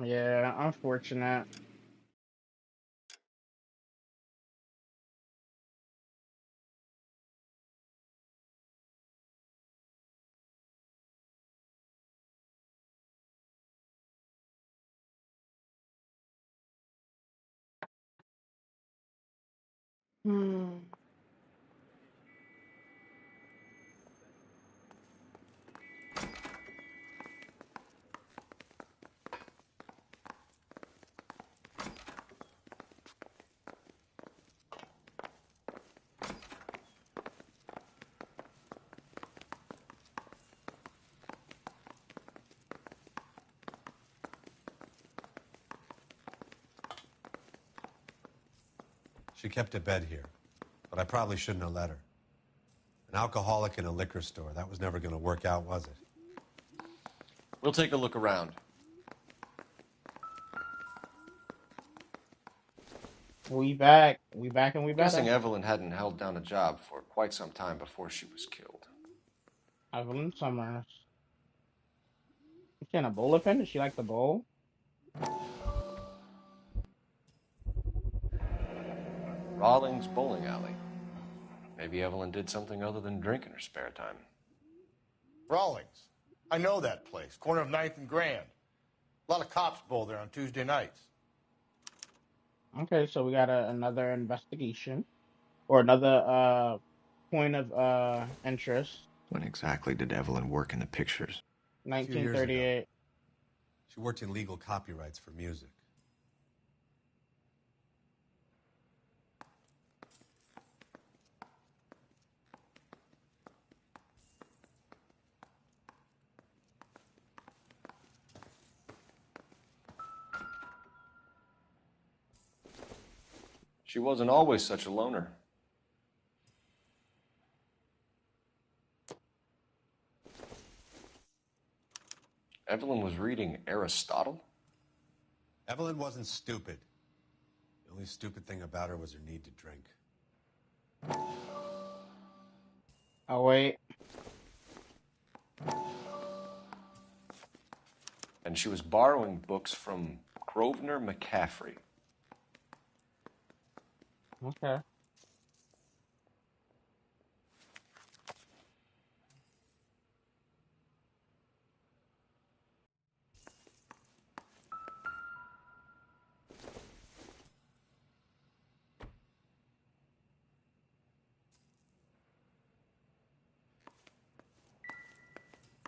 Yeah, unfortunate. Hmm. She kept a bed here, but I probably shouldn't have let her. An alcoholic in a liquor store, that was never going to work out, was it? We'll take a look around. We back. We back and we I'm guessing better. Evelyn hadn't held down a job for quite some time before she was killed. Evelyn Summers. Is she in a bowler pin? Does she like the bowl? Rawlings Bowling Alley. Maybe Evelyn did something other than drink in her spare time. Rawlings. I know that place. Corner of 9th and Grand. A lot of cops bowl there on Tuesday nights. Okay, so we got another investigation or another point of interest. When exactly did Evelyn work in the pictures? A few years ago. 1938. She worked in legal copyrights for music. She wasn't always such a loner. Evelyn was reading Aristotle? Evelyn wasn't stupid. The only stupid thing about her was her need to drink. Oh wait. And she was borrowing books from Grosvenor McCaffrey. Okay.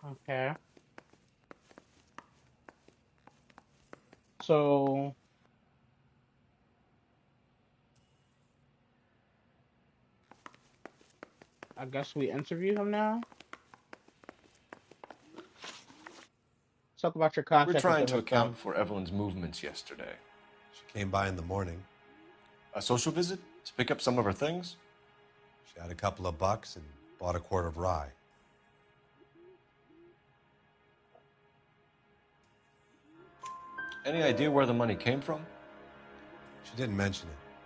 Okay. So I guess we interview him now. Talk about your We're contact with trying the to account victim. for Evelyn's movements yesterday. She came by in the morning. A social visit? To pick up some of her things? She had a couple of bucks and bought a quart of rye. Any idea where the money came from? She didn't mention it,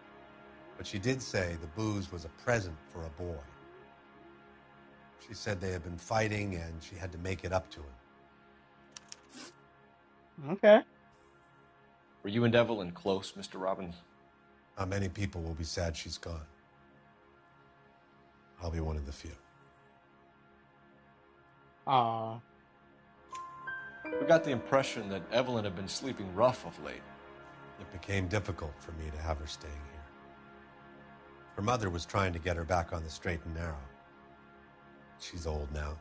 but she did say the booze was a present for a boy. She said they had been fighting and she had to make it up to him. Okay. Were you and Evelyn close, Mr. Robbins? Not many people will be sad she's gone. I'll be one of the few. Uh We got the impression that Evelyn had been sleeping rough of late. It became difficult for me to have her staying here. Her mother was trying to get her back on the straight and narrow. She's old now.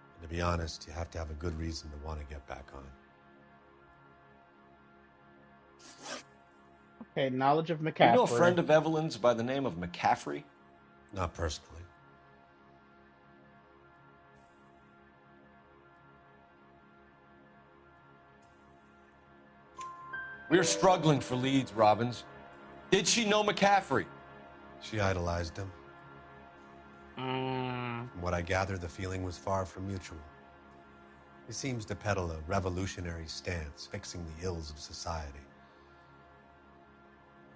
And to be honest, you have to have a good reason to want to get back on. okay, knowledge of You know a McCaffrey. friend of Evelyn's by the name of McCaffrey? Not personally. We're struggling for leads, Robbins. Did she know McCaffrey? She idolized him. Mm, From what I gather, the feeling was far from mutual. He seems to peddle a revolutionary stance, fixing the ills of society.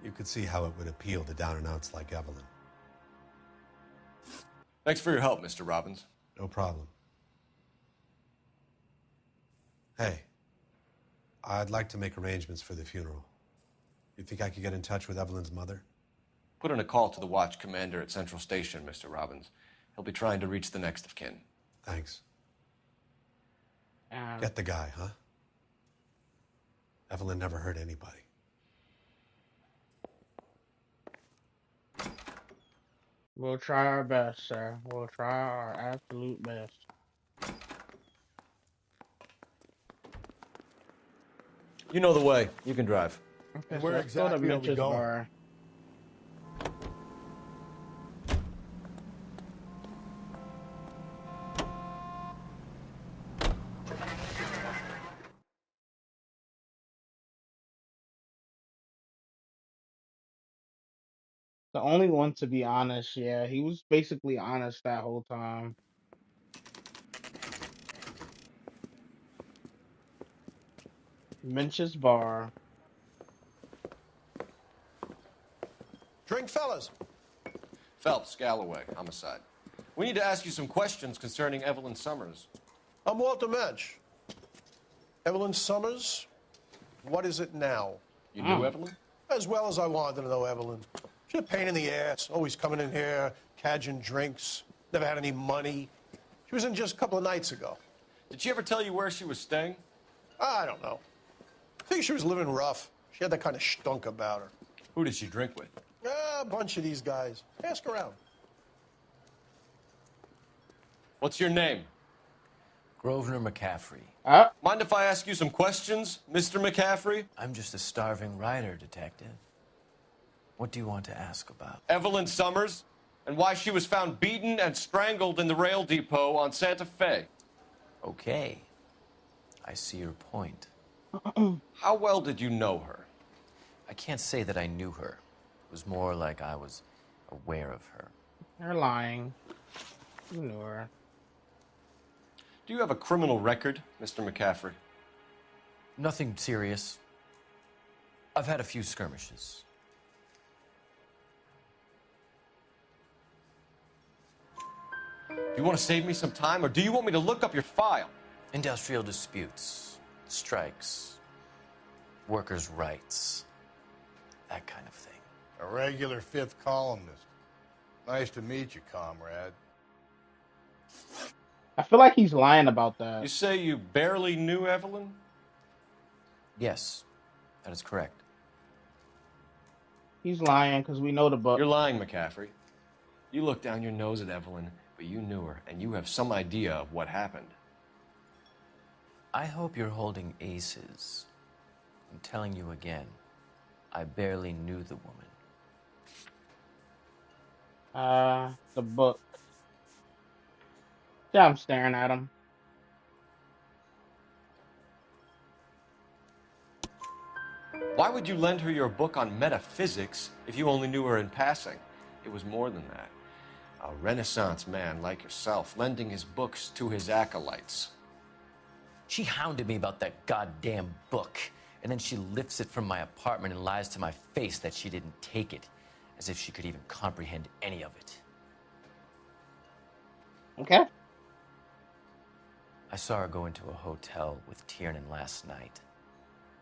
You could see how it would appeal to down-and-outs like Evelyn. Thanks for your help, Mr. Robbins. No problem. Hey, I'd like to make arrangements for the funeral. You think I could get in touch with Evelyn's mother? Put in a call to the watch commander at Central Station, Mr. Robbins. He'll be trying to reach the next of kin. Thanks. Um, Get the guy, huh? Evelyn never hurt anybody. we'll try our best, sir. We'll try our absolute best. You know the way. You can drive. Okay, And so where let's go to exactly are we Mitch's going? bar. The only one to be honest, yeah, he was basically honest that whole time. Mitch's bar. Drink, fellas. Phelps, Galloway, homicide. We need to ask you some questions concerning Evelyn Summers. I'm Walter Mensch. Evelyn Summers, what is it now? You knew Evelyn? As well as I wanted to know Evelyn. She's a pain in the ass, always coming in here, cadging drinks, never had any money. She was in just a couple of nights ago. Did she ever tell you where she was staying? I don't know. I think she was living rough. She had that kind of stunk about her. Who did she drink with? A bunch of these guys. Ask around. What's your name? Grosvenor McCaffrey. Mind if I ask you some questions, Mr. McCaffrey? I'm just a starving writer, Detective. What do you want to ask about? Evelyn Summers, and why she was found beaten and strangled in the rail depot on Santa Fe. Okay. I see your point. How well did you know her? I can't say that I knew her. It was more like I was aware of her. You're lying. You knew her. Do you have a criminal record, Mr. McCaffrey? Nothing serious. I've had a few skirmishes. Do you want to save me some time, or do you want me to look up your file? Industrial disputes, strikes, workers' rights, that kind of thing. A regular fifth columnist. Nice to meet you, comrade. I feel like he's lying about that. You say you barely knew Evelyn? Yes, that is correct. He's lying because we know the book. You're lying, McCaffrey. You looked down your nose at Evelyn, but you knew her, and you have some idea of what happened. I hope you're holding aces. I'm telling you again, I barely knew the woman. The book. Yeah, I'm staring at him. Why would you lend her your book on metaphysics if you only knew her in passing? It was more than that. A Renaissance man like yourself, lending his books to his acolytes. She hounded me about that goddamn book, and then she lifts it from my apartment and lies to my face that she didn't take it, as if she could even comprehend any of it. Okay. I saw her go into a hotel with Tiernan last night.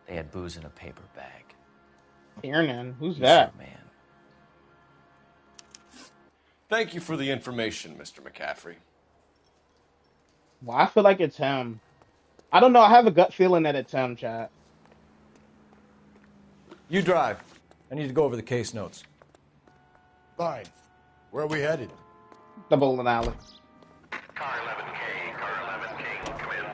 They had booze in a paper bag. Tiernan? Who's He's that? your man. Thank you for the information, Mr. McCaffrey. Well, I feel like it's him. I don't know. I have a gut feeling that it's him, chat. You drive. I need to go over the case notes. Fine. Where are we headed? The bowling alley. Car 11K, car 11K, come in.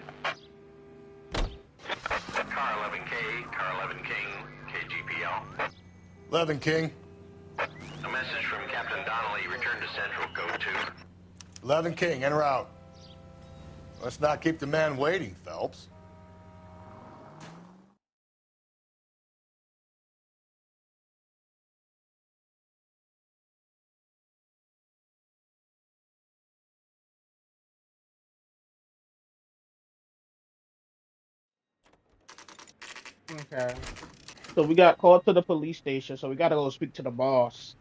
Car 11K, car 11 King, KGPL. 11 King. A message from Captain Donnelly, return to Central, code 2. 11 King, en route. Let's not keep the man waiting, Phelps. Okay. So we got called to the police station, so we gotta go speak to the boss.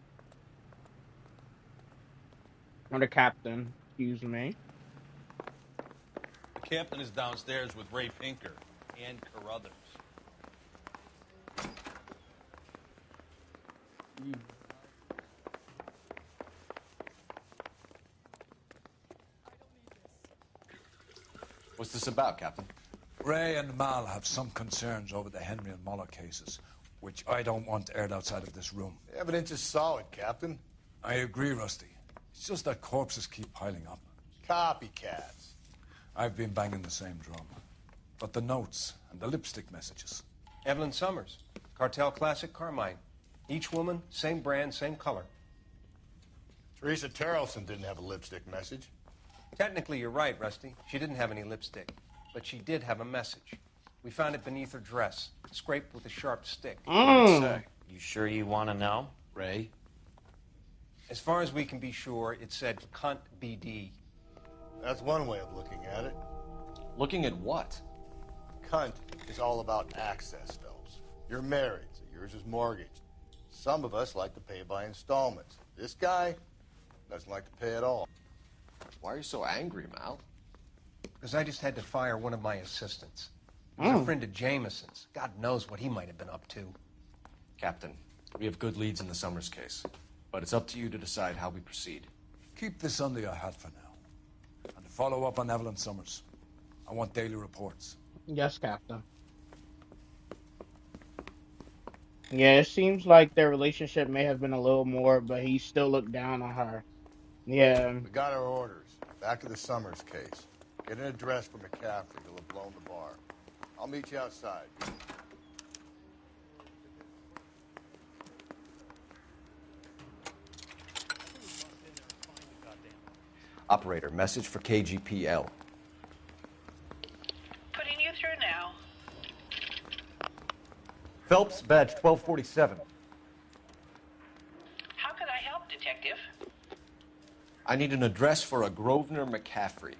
Or the captain, excuse me. The captain is downstairs with Ray Pinker and Carruthers. What's this about, Captain? Ray and Mal have some concerns over the Henry and Muller cases, which I don't want aired outside of this room. The evidence is solid, Captain. I agree, Rusty. It's just that corpses keep piling up. Copycats. I've been banging the same drum. But the notes and the lipstick messages. Evelyn Summers, Cartel Classic Carmine. Each woman, same brand, same color. Teresa Terrelson didn't have a lipstick message. Technically, you're right, Rusty. She didn't have any lipstick. But she did have a message. We found it beneath her dress, scraped with a sharp stick. What did it say? You sure you want to know? Ray? As far as we can be sure, it said cunt BD. That's one way of looking at it. Looking at what? Cunt is all about access, Phelps. You're married, so yours is mortgaged. Some of us like to pay by installments. This guy doesn't like to pay at all. Why are you so angry, Mal? Because I just had to fire one of my assistants. He's a friend of Jameson's. God knows what he might have been up to. Captain, we have good leads in the Summers case, but it's up to you to decide how we proceed. Keep this under your hat for now. And to follow up on Evelyn Summers, I want daily reports. Yes, Captain. Yeah, it seems like their relationship may have been a little more, but he still looked down on her. Yeah. We got our orders. Back to the Summers case. Get an address for McCaffrey. He'll have blown the bar. I'll meet you outside. Operator, message for KGPL. Putting you through now. Phelps, badge 1247. How could I help, Detective? I need an address for a Grosvenor McCaffrey.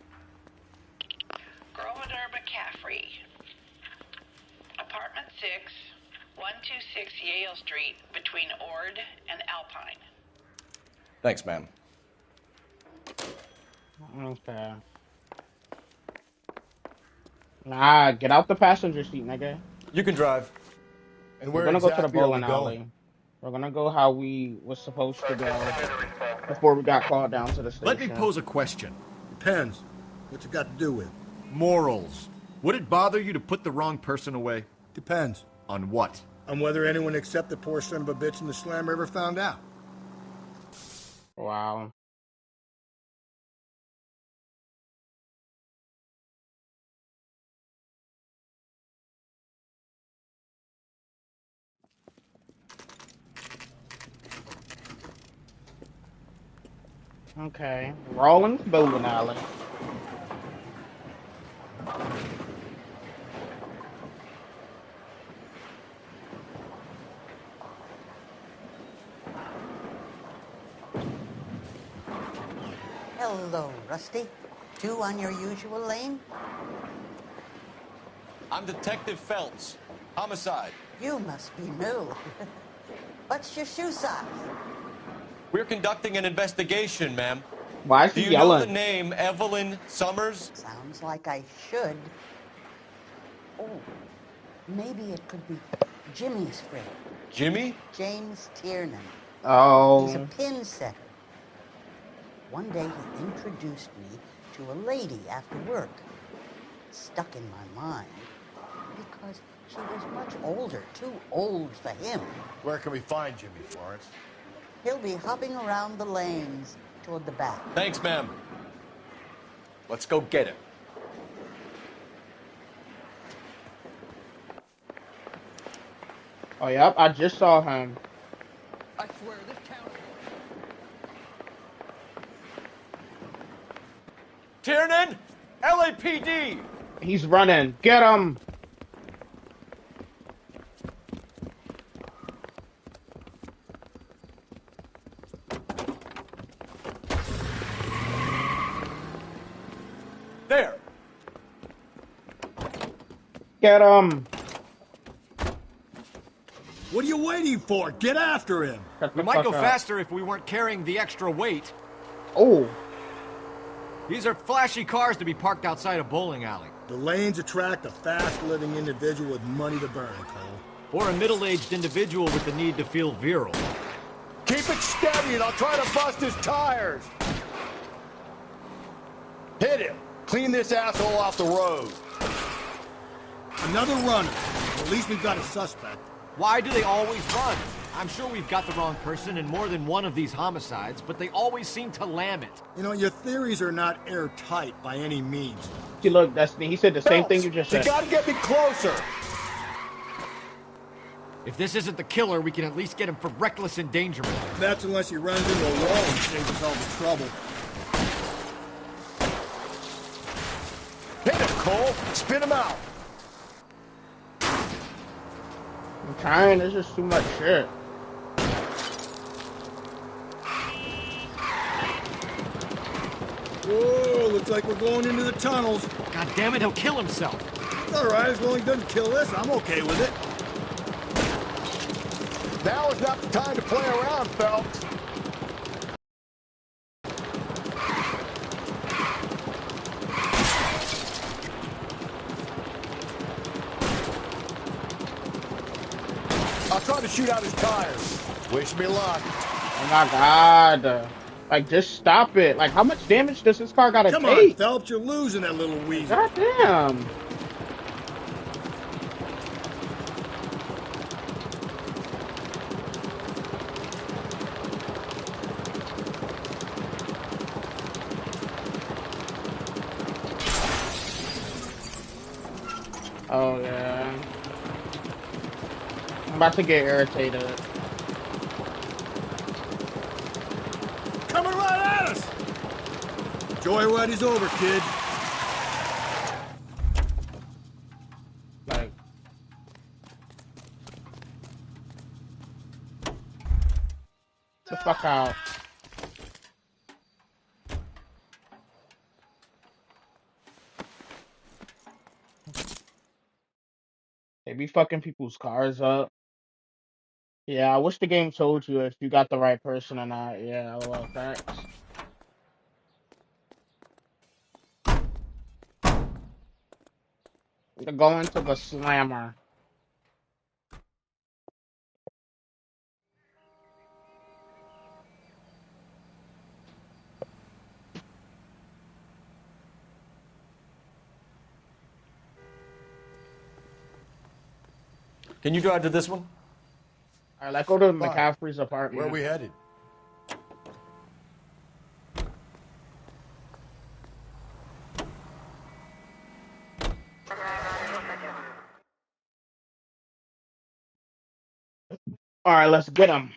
Grosvenor McCaffrey. Apartment 6, 126 Yale Street, between Ord and Alpine. Thanks, ma'am. Okay. Nah, get out the passenger seat, nigga. You can drive. And We're where gonna go to the exactly are we bowling alley. going? We're gonna go how we was supposed to go before we got called down to the station. Let me pose a question. Depends. What's it got to do with? Morals. Would it bother you to put the wrong person away? Depends. On what? On whether anyone except the poor son of a bitch in the slammer ever found out. Wow. Okay, Rollins bowling alley. Hello, Rusty. Two on your usual lane? I'm Detective Phelps. Homicide. You must be new. What's your shoe size? We're conducting an investigation, ma'am. Why is Do he you yelling? know the name Evelyn Summers? Sounds like I should. Oh, maybe it could be Jimmy's friend. Jimmy? James Tiernan. Oh. He's a pin setter. One day he introduced me to a lady after work. It stuck in my mind because she was much older, too old for him. Where can we find Jimmy, Florence? He'll be hopping around the lanes toward the back. Thanks, ma'am. Let's go get him. Oh, yep, I just saw him. I swear, this town... Tiernan! LAPD! He's running. Get him! There! Get him! What are you waiting for? Get after him! We might go faster if we weren't carrying the extra weight. Oh. These are flashy cars to be parked outside a bowling alley. The lanes attract a fast-living individual with money to burn, Cole. Or a middle-aged individual with the need to feel virile. Keep it steady and I'll try to bust his tires. Hit him. Clean this asshole off the road. Another runner. At least we've got a suspect. Why do they always run? I'm sure we've got the wrong person in more than one of these homicides, but they always seem to lam it. You know, your theories are not airtight by any means. See, look, Destiny, he said the same thing Phelps, you just you said. gotta get me closer. If this isn't the killer, we can at least get him for reckless endangerment. That's unless he runs into a wall and saves us all the trouble. Hit him, Cole. Spin him out. I'm trying, there's just too much shit. Whoa, looks like we're going into the tunnels. God damn it, he'll kill himself. It's all right, as long as he doesn't kill us, I'm okay with it. Now is not the time to play around, Phelps. I'll try to shoot out his tires. Wish me luck. Oh my god. Like, just stop it. Like, how much damage does this car gotta Come on, take? Phelps, you're losing that little weasel. God damn. Oh, yeah. I'm about to get irritated. Coming right at us! Joyride's over, kid. Like, the fuck out. They be fucking people's cars up. Yeah, I wish the game told you if you got the right person or not. Yeah, well, facts. Go into the slammer. Can you drive to this one? Alright, let's go to Fine. McCaffrey's apartment. Where are we headed? Alright, let's get him.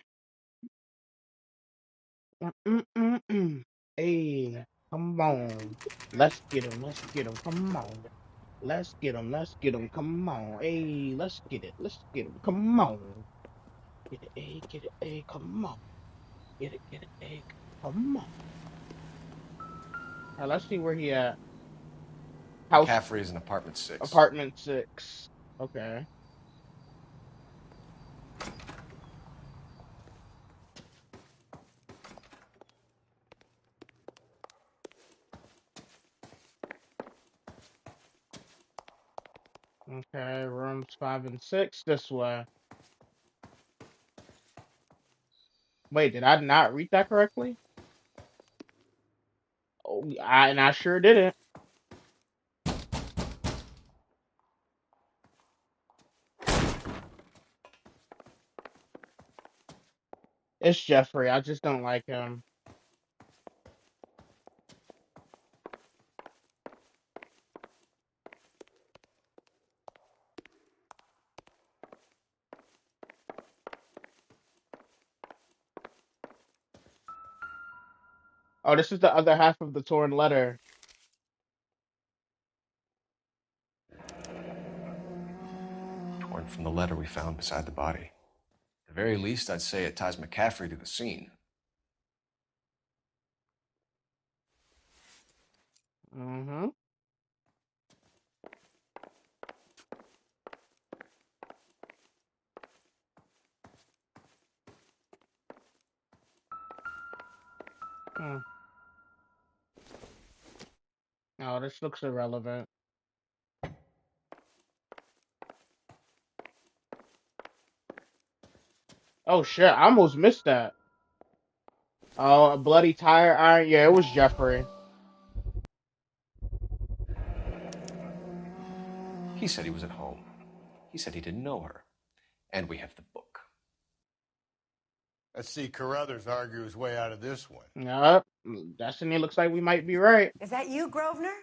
Hey, come on. Let's get him. Let's get him. Come on. Let's get him. Let's get him. Come on. Hey, let's get it. Let's get him. Come on. Get it. Hey, get it. Hey, come on. Get it. Get it. Hey, come on. Alright, let's see where he at. House McCaffrey is in apartment 6. apartment 6. Okay. Okay, rooms 5 and 6 this way. Wait, did I not read that correctly? Oh, I sure didn't. It's Jeffrey. I just don't like him. Oh, this is the other half of the torn letter. Torn from the letter we found beside the body. At the very least, I'd say it ties McCaffrey to the scene. Mm-hmm. Hmm. Oh, this looks irrelevant. Oh shit, I almost missed that. Oh, a bloody tire iron. Yeah, it was Jeffrey. He said he was at home. He said he didn't know her. And we have the book. Let's see Carruthers argue his way out of this one. Yep. Destiny looks like we might be right. Is that you, Grosvenor?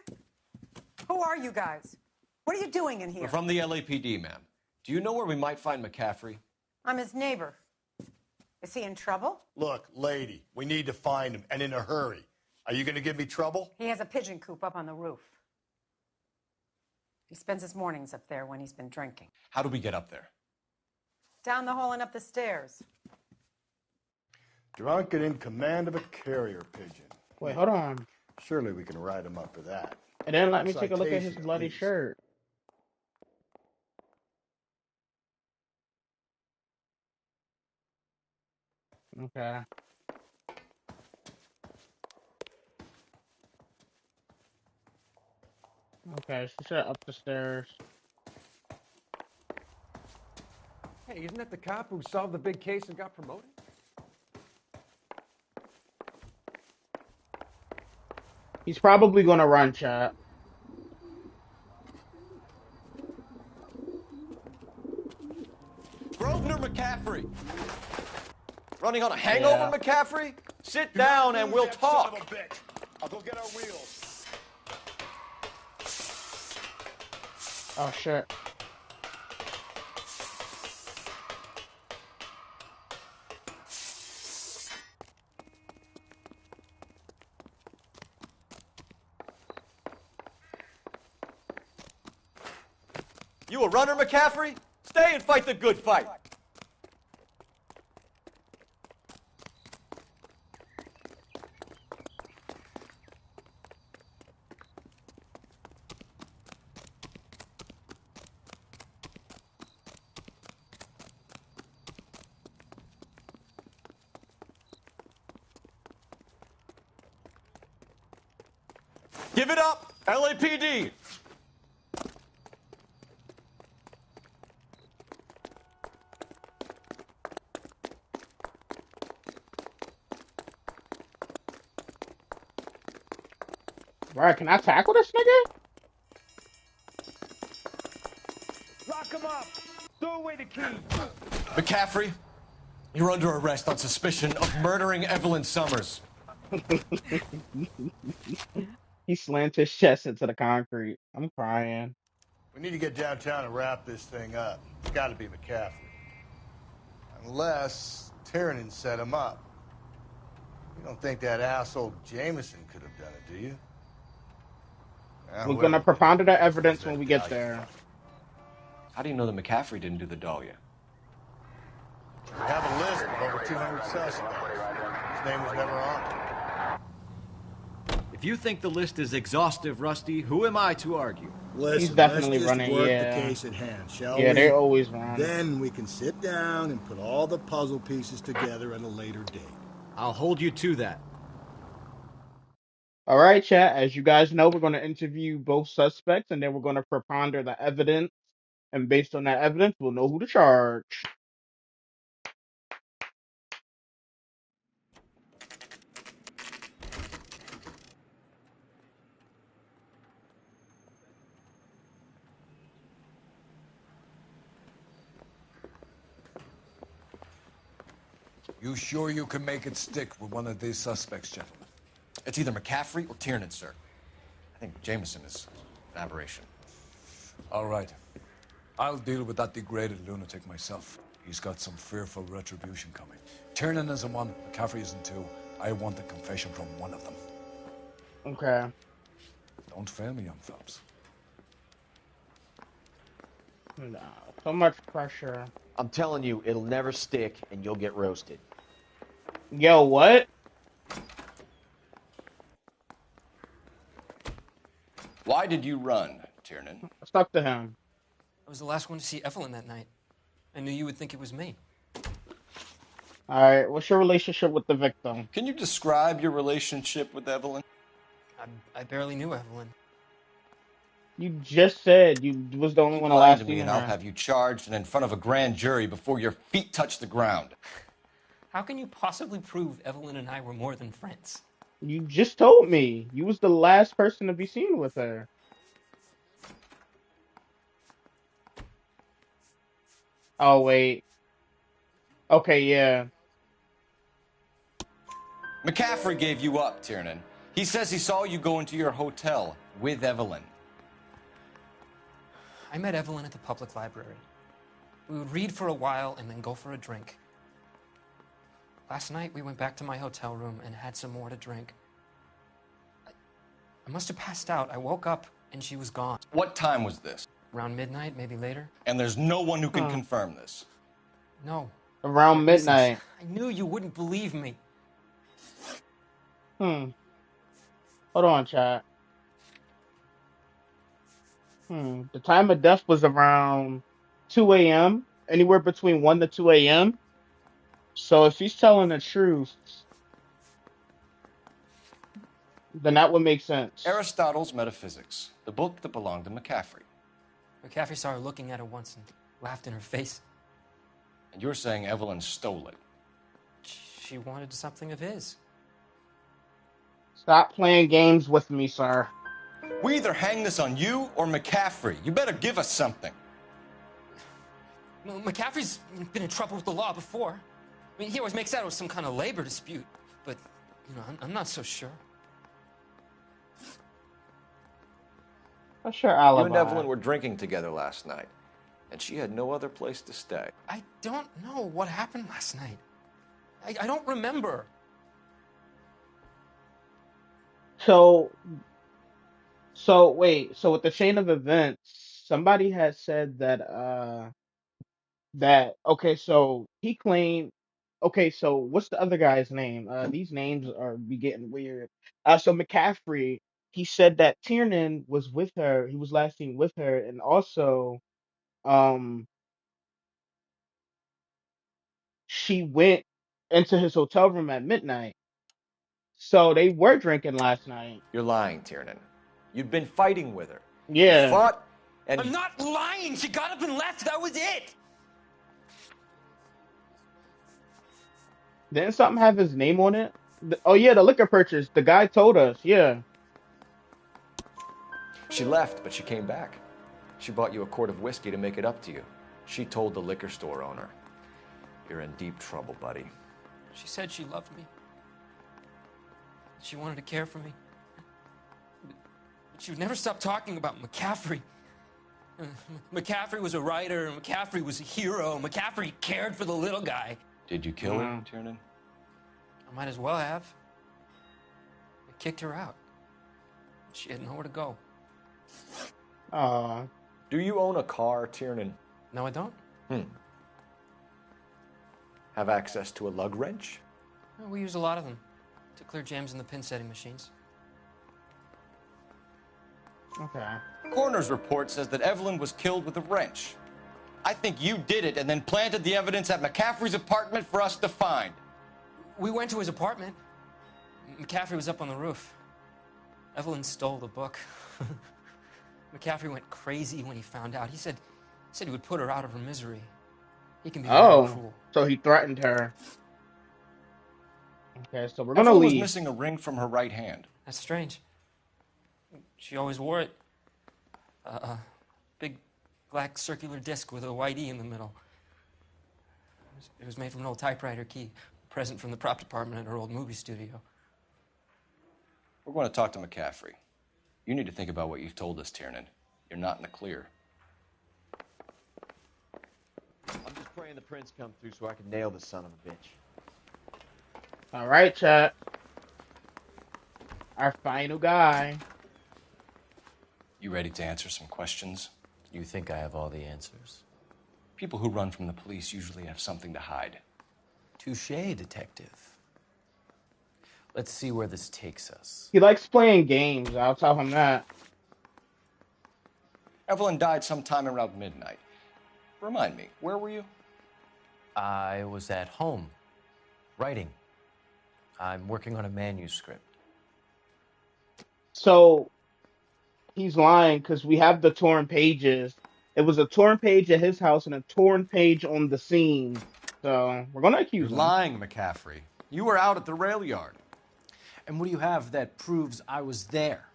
Who are you guys? What are you doing in here? We're from the LAPD, ma'am. Do you know where we might find McCaffrey? I'm his neighbor. Is he in trouble? Look, lady, we need to find him, and in a hurry. Are you going to give me trouble? He has a pigeon coop up on the roof. He spends his mornings up there when he's been drinking. How do we get up there? Down the hall and up the stairs. Drunk and in command of a carrier pigeon. Wait, hold on. Surely we can write him up for that. And then let me take a look at his Citation, bloody please. shirt. Okay. Okay, she said up the stairs. Hey, isn't that the cop who solved the big case and got promoted? He's probably gonna run, chat. Grosvenor McCaffrey. Running on a hangover, McCaffrey? Sit down and we'll talk. I'll go get our wheels. Oh, shit. You a runner, McCaffrey? Stay and fight the good fight. Give it up, LAPD. Right, can I tackle this nigga? Lock him up! Throw away the key! McCaffrey, you're under arrest on suspicion of murdering Evelyn Summers. He slammed his chest into the concrete. I'm crying. We need to get downtown and wrap this thing up. It's got to be McCaffrey. Unless Tiernan set him up. You don't think that asshole Jameson could have done it, do you? We're gonna propound the evidence when we get there. How do you know that McCaffrey didn't do the Dahlia? We have a list of over 200 suspects. His name was never on it. If you think the list is exhaustive, Rusty, who am I to argue? Listen, He's definitely let's just running, work yeah. the case at hand, shall we? Yeah, they always run. Then we can sit down and put all the puzzle pieces together at a later date. I'll hold you to that. All right, chat. As you guys know, we're going to interview both suspects, and then we're going to preponder the evidence. And based on that evidence, we'll know who to charge. You sure you can make it stick with one of these suspects, gentlemen? It's either McCaffrey or Tiernan, sir. I think Jameson is an aberration. All right. I'll deal with that degraded lunatic myself. He's got some fearful retribution coming. Tiernan isn't one, McCaffrey isn't two. I want a confession from one of them. Okay. Don't fail me, young Phelps. No, so much pressure. I'm telling you, it'll never stick, and you'll get roasted. Yo, what? Why did you run, Tiernan? Stuck to him. I was the last one to see Evelyn that night. I knew you would think it was me. All right, what's your relationship with the victim? Can you describe your relationship with Evelyn? I barely knew Evelyn. You just said you was the only one to Lie to last me seen and I'll her. have you charged and in front of a grand jury before your feet touch the ground. How can you possibly prove Evelyn and I were more than friends? You just told me. You was the last person to be seen with her. Oh, wait. Okay, yeah. McCaffrey gave you up, Tiernan. He says he saw you go into your hotel with Evelyn. I met Evelyn at the public library. We would read for a while and then go for a drink. Last night, we went back to my hotel room and had some more to drink. I must have passed out. I woke up and she was gone. What time was this? Around midnight, maybe later. And there's no one who can confirm this. No. Around There isn't. midnight. I knew you wouldn't believe me. Hold on, chat. The time of death was around 2 a.m. Anywhere between 1 to 2 a.m. So if he's telling the truth, then that would make sense. Aristotle's Metaphysics, the book that belonged to McCaffrey. McCaffrey saw her looking at it once and laughed in her face. And you're saying Evelyn stole it. She wanted something of his. Stop playing games with me, sir. We either hang this on you or McCaffrey. You better give us something. Well, McCaffrey's been in trouble with the law before. I mean, he always makes out it was some kind of labor dispute. But, you know, I'm not so sure. What's your alibi? You and Evelyn were drinking together last night, and she had no other place to stay. I don't know what happened last night. I don't remember. So wait, so with the chain of events, somebody had said that okay, so he claimed okay, so what's the other guy's name? These names are be getting weird. So McCaffrey, he said that Tiernan was with her, he was last seen with her, and also um she went into his hotel room at midnight. So they were drinking last night. You're lying, Tiernan. You'd been fighting with her. Yeah. You fought, and I'm not lying. She got up and left. That was it. Didn't something have his name on it? Oh yeah, the liquor purchase. The guy told us. Yeah. she left, but she came back. She bought you a quart of whiskey to make it up to you. She told the liquor store owner. You're in deep trouble, buddy. She said she loved me. She wanted to care for me. But she would never stop talking about McCaffrey. McCaffrey was a writer, and McCaffrey was a hero. McCaffrey cared for the little guy. Did you kill her, Tiernan? I might as well have. I kicked her out. She had nowhere to go. Do you own a car, Tiernan? No, I don't. Have access to a lug wrench? Well, we use a lot of them to clear jams in the pin setting machines. Okay. Coroner's report says that Evelyn was killed with a wrench. I think you did it and then planted the evidence at McCaffrey's apartment for us to find. We went to his apartment. McCaffrey was up on the roof. Evelyn stole the book. McCaffrey went crazy when he found out. He said he would put her out of her misery. He can be very cruel. So he threatened her. Okay, so we're gonna Evelyn leave. was missing a ring from her right hand. That's strange. She always wore it. Big black circular disc with a white E in the middle. It was made from an old typewriter key, a present from the prop department at her old movie studio. We're going to talk to McCaffrey. You need to think about what you've told us, Tiernan. You're not in the clear. I'm just praying the prince come through so I can nail this son of a bitch. All right, chat. Our final guy. You ready to answer some questions? You think I have all the answers? People who run from the police usually have something to hide. Touché, detective. Let's see where this takes us. He likes playing games. I'll tell him that. Evelyn died sometime around midnight. Remind me, where were you? I was at home, writing. I'm working on a manuscript. So he's lying because we have the torn pages. It was a torn page at his house and a torn page on the scene. So we're gonna accuse You're him. lying, McCaffrey. You were out at the rail yard. And what do you have that proves I was there?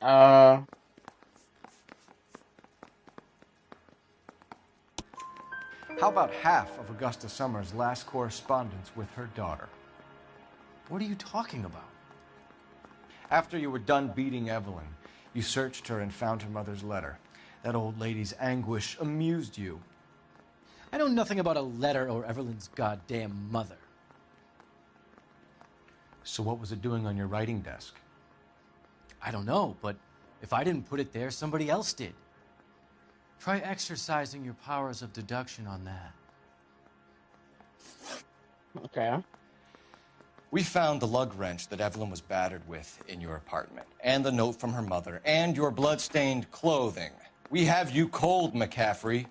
How about half of Augusta Summers' last correspondence with her daughter? What are you talking about? After you were done beating Evelyn, you searched her and found her mother's letter. That old lady's anguish amused you. I know nothing about a letter or Evelyn's goddamn mother. So what was it doing on your writing desk? I don't know, but if I didn't put it there, somebody else did. Try exercising your powers of deduction on that. Okay. We found the lug wrench that Evelyn was battered with in your apartment, and the note from her mother, and your blood-stained clothing. We have you cold, McCaffrey.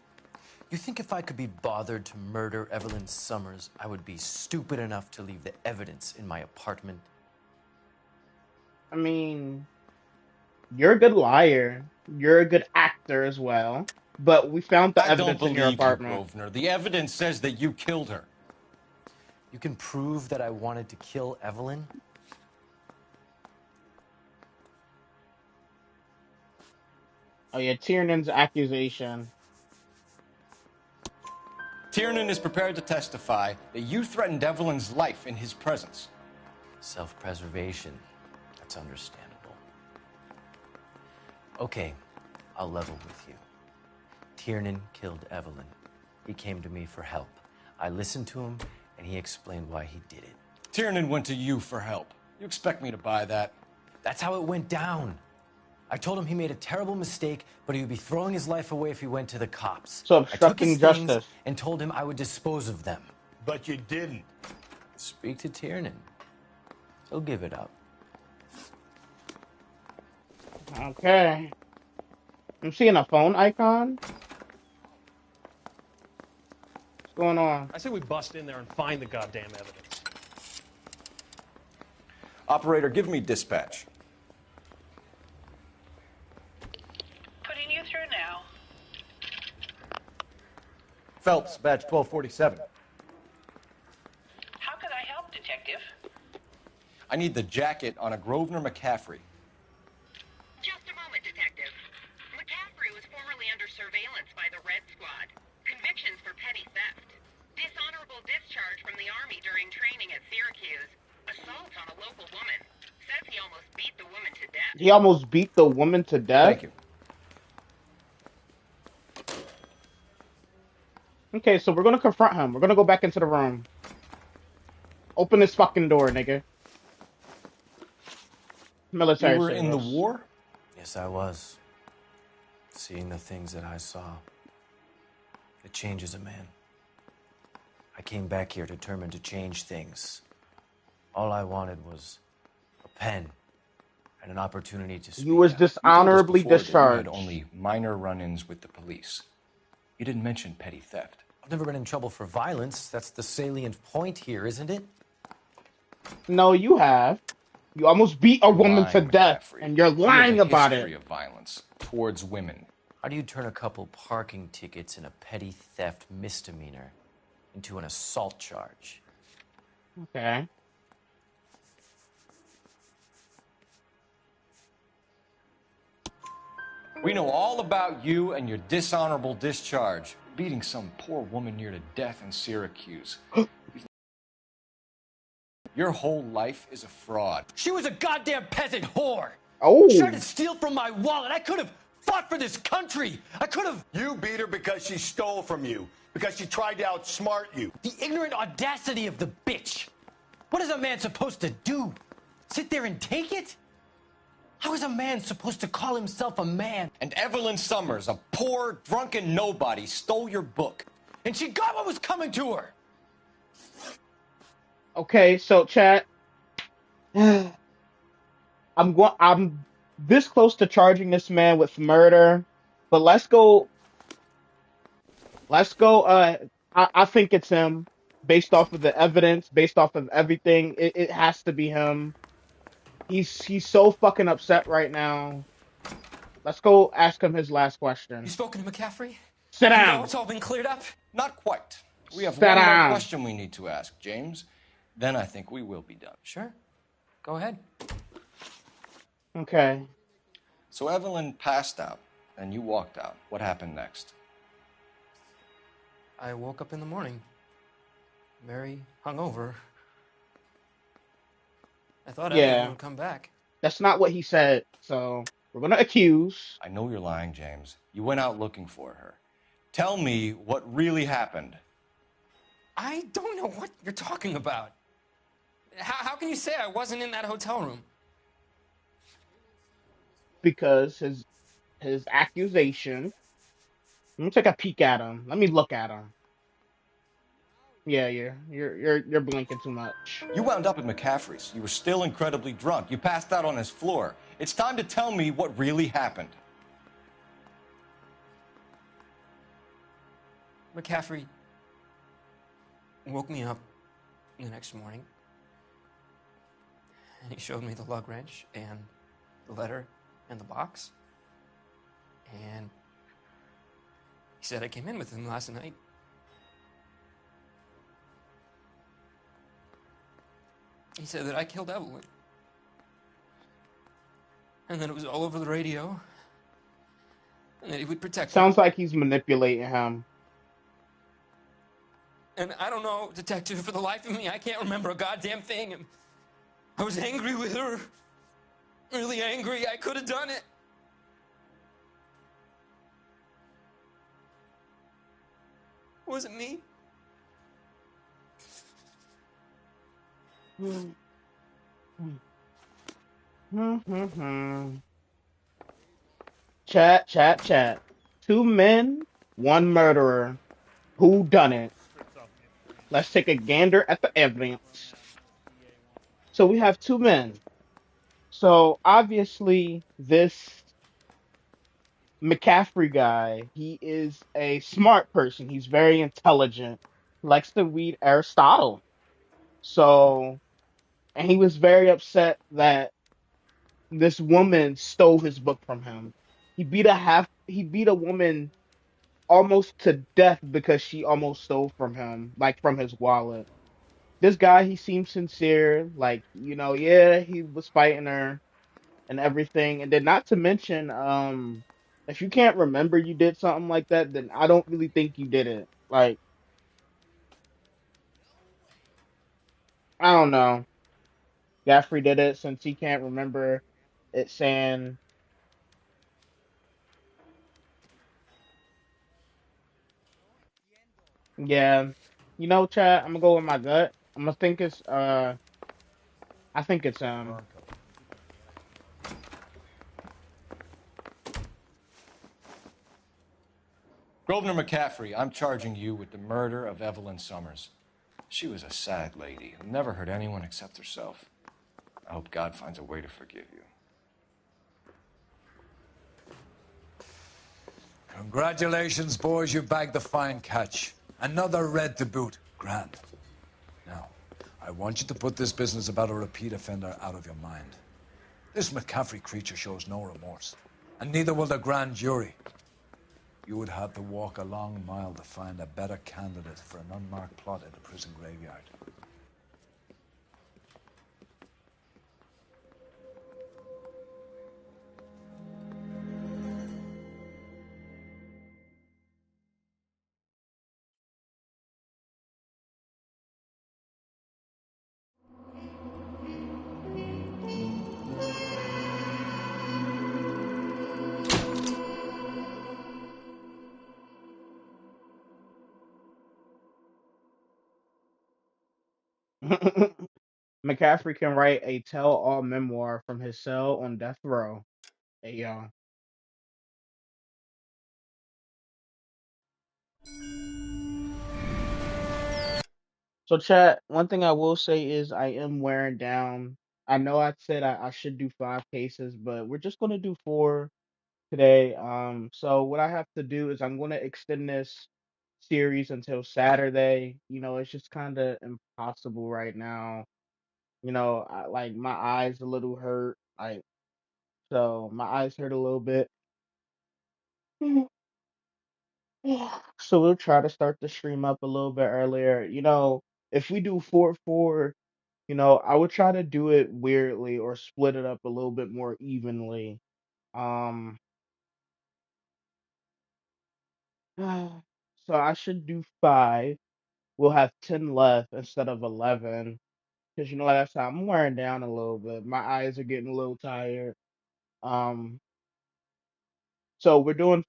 You think if I could be bothered to murder Evelyn Summers, I would be stupid enough to leave the evidence in my apartment? I mean, you're a good liar. You're a good actor as well. But we found the evidence in your apartment. Grosvenor. The evidence says that you killed her. You can prove that I wanted to kill Evelyn? Oh yeah, Tiernan's accusation. Tiernan is prepared to testify that you threatened Evelyn's life in his presence. Self-preservation. That's understandable. Okay, I'll level with you. Tiernan killed Evelyn. He came to me for help. I listened to him, and he explained why he did it. Tiernan went to you for help. You expect me to buy that? That's how it went down. I told him he made a terrible mistake, but he would be throwing his life away if he went to the cops. So I took obstructing his things justice. and told him I would dispose of them. But you didn't. Speak to Tiernan. He'll give it up. Okay. I'm seeing a phone icon. What's going on? I say we bust in there and find the goddamn evidence. Operator, give me dispatch. Putting you through now. Phelps, badge 1247. How could I help, Detective? I need the jacket on a Grosvenor McCaffrey. Just a moment, Detective. McCaffrey was formerly under surveillance by the Red Squad. Convictions for petty theft. Dishonorable discharge from the Army during training at Syracuse. Assault on a local woman. Says he almost beat the woman to death. He almost beat the woman to death? Thank you. Okay, so we're gonna confront him. We're gonna go back into the room. Open this fucking door, nigga. Military You were in the service. war? Yes, I was. Seeing the things that I saw. It changes a man. I came back here determined to change things. All I wanted was a pen and an opportunity to speak You was out. dishonorably You told us before that discharged. you had only minor run-ins with the police. You didn't mention petty theft. I've never been in trouble for violence. That's the salient point here, isn't it? No, you have. You almost beat a woman to Lying, death, McCaffrey. and you're You have lying a about history it. of violence towards women. How do you turn a couple parking tickets and a petty theft misdemeanor into an assault charge? Okay. We know all about you and your dishonorable discharge, beating some poor woman near to death in Syracuse. Your whole life is a fraud. She was a goddamn peasant whore. Oh. She tried to steal from my wallet. I could have fought for this country. I could have. You beat her because she stole from you. Because she tried to outsmart you. The ignorant audacity of the bitch. What is a man supposed to do? Sit there and take it? How is a man supposed to call himself a man? And Evelyn Summers, a poor, drunken nobody, stole your book. And she got what was coming to her. Okay, so chat. I'm this close to charging this man with murder, but let's go. I think it's him, based off of the evidence, based off of everything. It has to be him. He's so fucking upset right now. Let's go ask him his last question. You spoken to McCaffrey? Sit even though down. it's all been cleared up? Not quite. We have Sit one more down. question we need to ask, James. Then I think we will be done. Sure. Go ahead. Okay. So Evelyn passed out, and you walked out. What happened next? I woke up in the morning, very hungover. I thought Evelyn Yeah. would come back. That's not what he said. So we're gonna accuse. I know you're lying, James. You went out looking for her. Tell me what really happened. I don't know what you're talking about. How can you say I wasn't in that hotel room? Because his accusation. Let me take a peek at him. Let me look at him. Yeah, you're blinking too much. You wound up at McCaffrey's. You were still incredibly drunk. You passed out on his floor. It's time to tell me what really happened. McCaffrey woke me up the next morning, and he showed me the lug wrench and the letter and the box. And he said I came in with him last night. He said that I killed Evelyn. And that it was all over the radio. And that he would protect her. Sounds like he's manipulating him. And I don't know, detective, for the life of me, I can't remember a goddamn thing. And I was angry with her. Really angry. I could have done it. Was it me? Chat, chat, chat. Two men, one murderer. Who done it? Let's take a gander at the evidence. So we have two men. So obviously this McCaffrey guy, he is a smart person. He's very intelligent. Likes to read Aristotle. So, and he was very upset that this woman stole his book from him. He beat a woman almost to death because she almost stole from him, like from his wallet. This guy, he seems sincere, like, yeah, he was fighting her and everything. And then not to mention, if you can't remember you did something like that, then I don't really think you did it. Like, I don't know. Gaffrey did it since he can't remember it saying, yeah, Chad, I'm gonna go with my gut. I'm gonna think it's I think it's Grosvenor McCaffrey, I'm charging you with the murder of Evelyn Summers. She was a sad lady who never hurt anyone except herself. I hope God finds a way to forgive you. Congratulations, boys. You bagged the fine catch. Another red to boot. Grand. Now, I want you to put this business about a repeat offender out of your mind. This McCaffrey creature shows no remorse, and neither will the grand jury. You would have to walk a long mile to find a better candidate for an unmarked plot in a prison graveyard. McCaffrey can write a tell-all memoir from his cell on death row. Hey, y'all. So, chat, one thing I will say is I am wearing down. I know I said I should do 5 cases, but we're just going to do 4 today. So what I have to do is I'm going to extend this series until Saturday. It's just kind of impossible right now. Like my eyes a little hurt. Like, so my eyes hurt a little bit. So we'll try to start the stream up a little bit earlier. If we do 4-4, I would try to do it weirdly or split it up a little bit more evenly. Um, so I should do 5. We'll have 10 left instead of 11. Because like I said, I'm wearing down a little bit. My eyes are getting a little tired. Um, so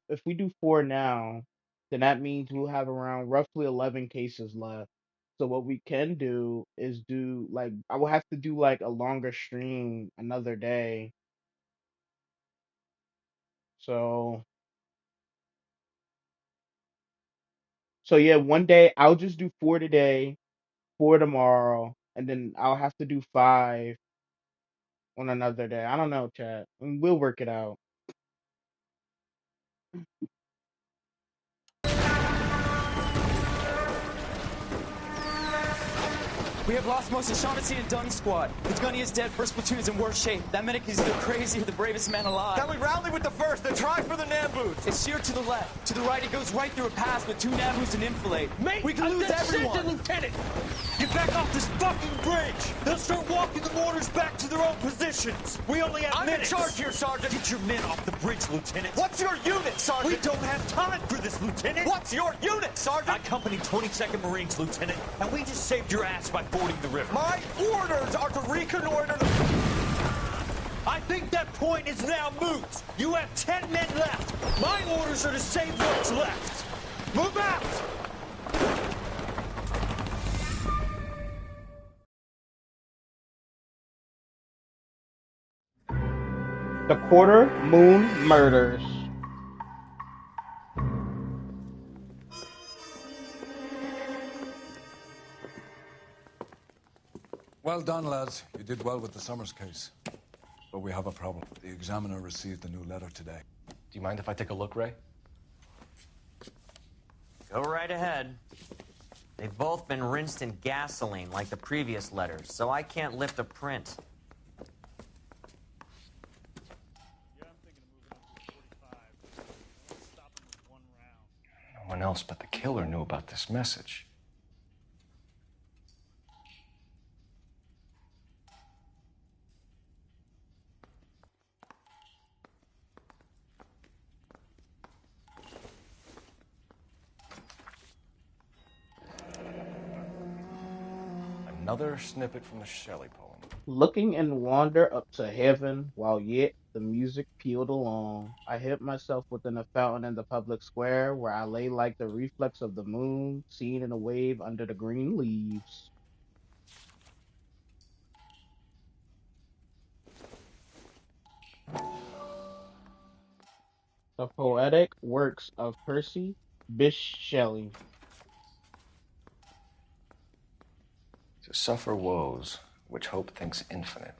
if we do 4 now, then that means we'll have around roughly 11 cases left. So what we can do is do like I will have to do like a longer stream another day. So yeah, one day I'll just do 4 today, 4 tomorrow, and then I'll have to do 5 on another day. I don't know, chat. We'll work it out. We have lost most of Shaughnessy and Dunn's squad. The gunny is dead. First platoon is in worse shape. That medic is either crazy or the bravest man alive. Can we rally with the first and try for the Namboots? It's sheer to the left. To the right, it goes right through a pass with 2 Namboots and Enfilade. Mate, we can lose everyone. Lieutenant, get back off this fucking bridge. They'll start walking the mortars back to their own positions. We only have minutes. I'm in charge here, Sergeant. Get your men off the bridge, Lieutenant. What's your unit, Sergeant? We don't have time for this, Lieutenant. What's your unit, Sergeant? I company 22nd Marines, Lieutenant, and we just saved your ass by fording the river. My orders are to reconnoiter the... I think that point is now moot. You have 10 men left. My orders are to save what's left. Move out! The Quarter Moon Murders. Well done, lads. You did well with the Summers case. But we have a problem. The examiner received a new letter today. Do you mind if I take a look, Ray? Go right ahead. They've both been rinsed in gasoline like the previous letters, so I can't lift a print. No one else but the killer knew about this message. Another snippet from the Shelley poem. Looking in wonder up to heaven, while yet the music pealed along, I hid myself within a fountain in the public square, where I lay like the reflex of the moon, seen in a wave under the green leaves. The Poetic Works of Percy Bysshe Shelley. To suffer woes which hope thinks infinite,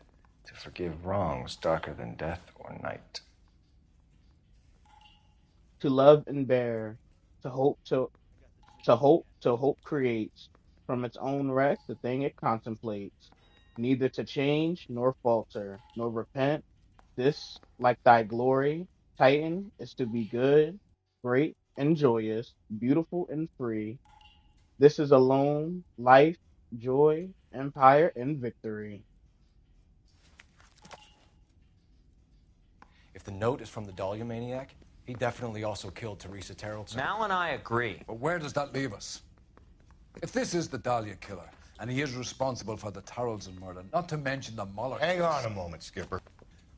to forgive wrongs darker than death or night. To love and bear, to hope till hope creates, from its own wreck the thing it contemplates, neither to change nor falter, nor repent. This, like thy glory, Titan, is to be good, great and joyous, beautiful and free. This is alone life, joy, empire, and victory. If the note is from the Dahlia maniac, he definitely also killed Teresa Terrellson. Mal and I agree. But where does that leave us? If this is the Dahlia killer, and he is responsible for the Tarrelson murder, not to mention the Muller Hang case. on a moment, Skipper.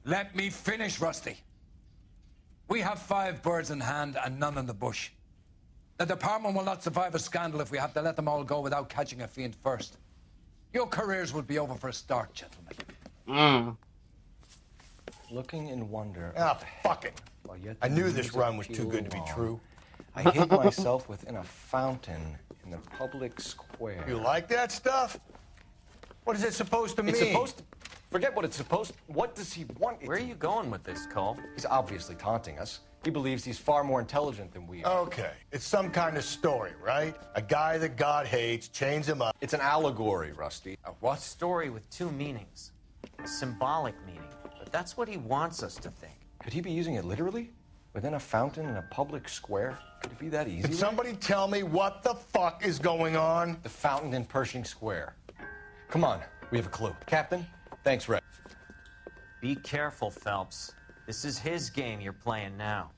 Let me finish, Rusty. We have 5 birds in hand and none in the bush. The department will not survive a scandal if we have to let them all go without catching a fiend first. Your careers will be over for a start, gentlemen. Looking in wonder. Ah, fuck it. I knew this run was too good to be true. I hid myself within a fountain in the public square. You like that stuff? What is it supposed to mean? It's supposed to... Forget what it's supposed... What does he want? Where are you going with this, Cole? He's obviously taunting us. He believes he's far more intelligent than we are. Okay. It's some kind of story, right? A guy that God hates, chains him up. It's an allegory, Rusty. A what? Story with 2 meanings. A symbolic meaning. But that's what he wants us to think. Could he be using it literally? Within a fountain in a public square? Could it be that easy? Can somebody tell me what the fuck is going on? The fountain in Pershing Square. Come on, we have a clue. Captain, thanks, Red. Be careful, Phelps. This is his game you're playing now.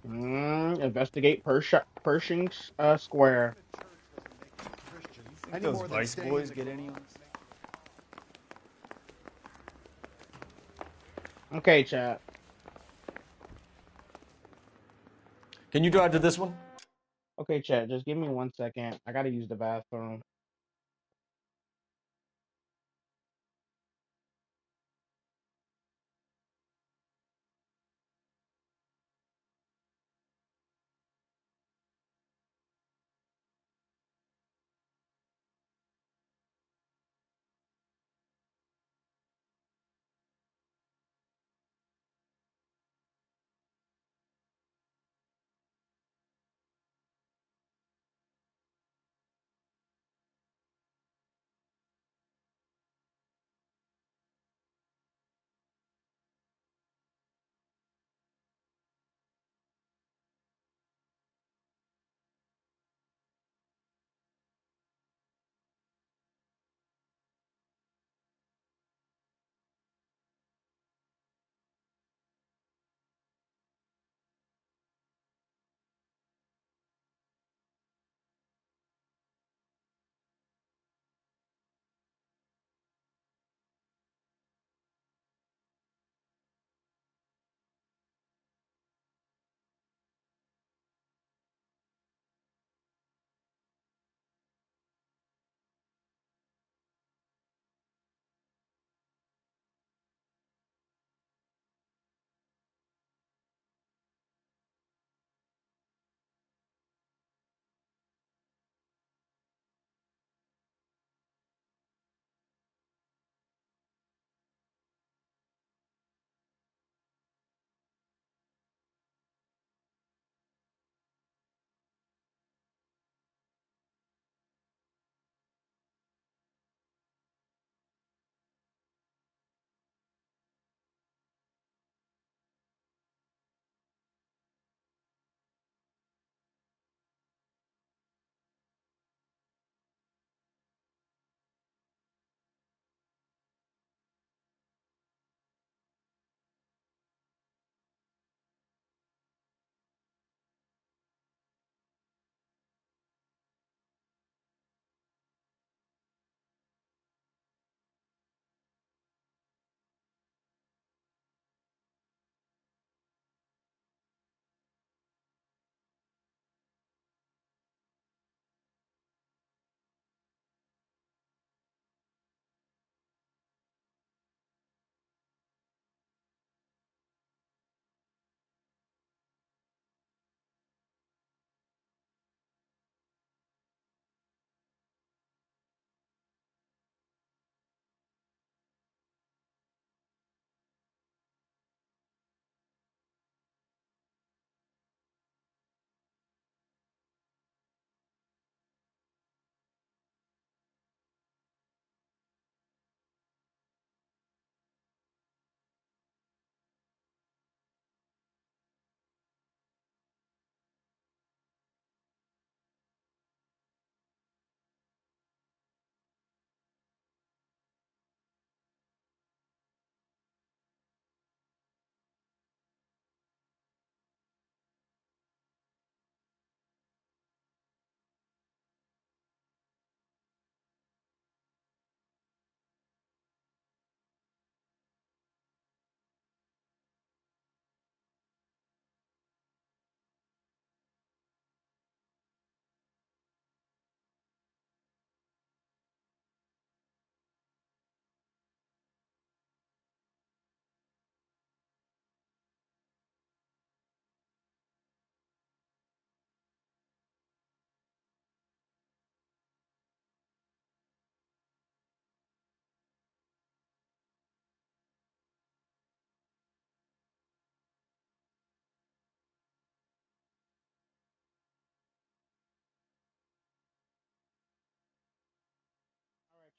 Investigate Pershing's Square. Any more than staying in the get any on this? Okay, chat. Can you drive to this one? Okay, chat. Just give me 1 second. I gotta use the bathroom.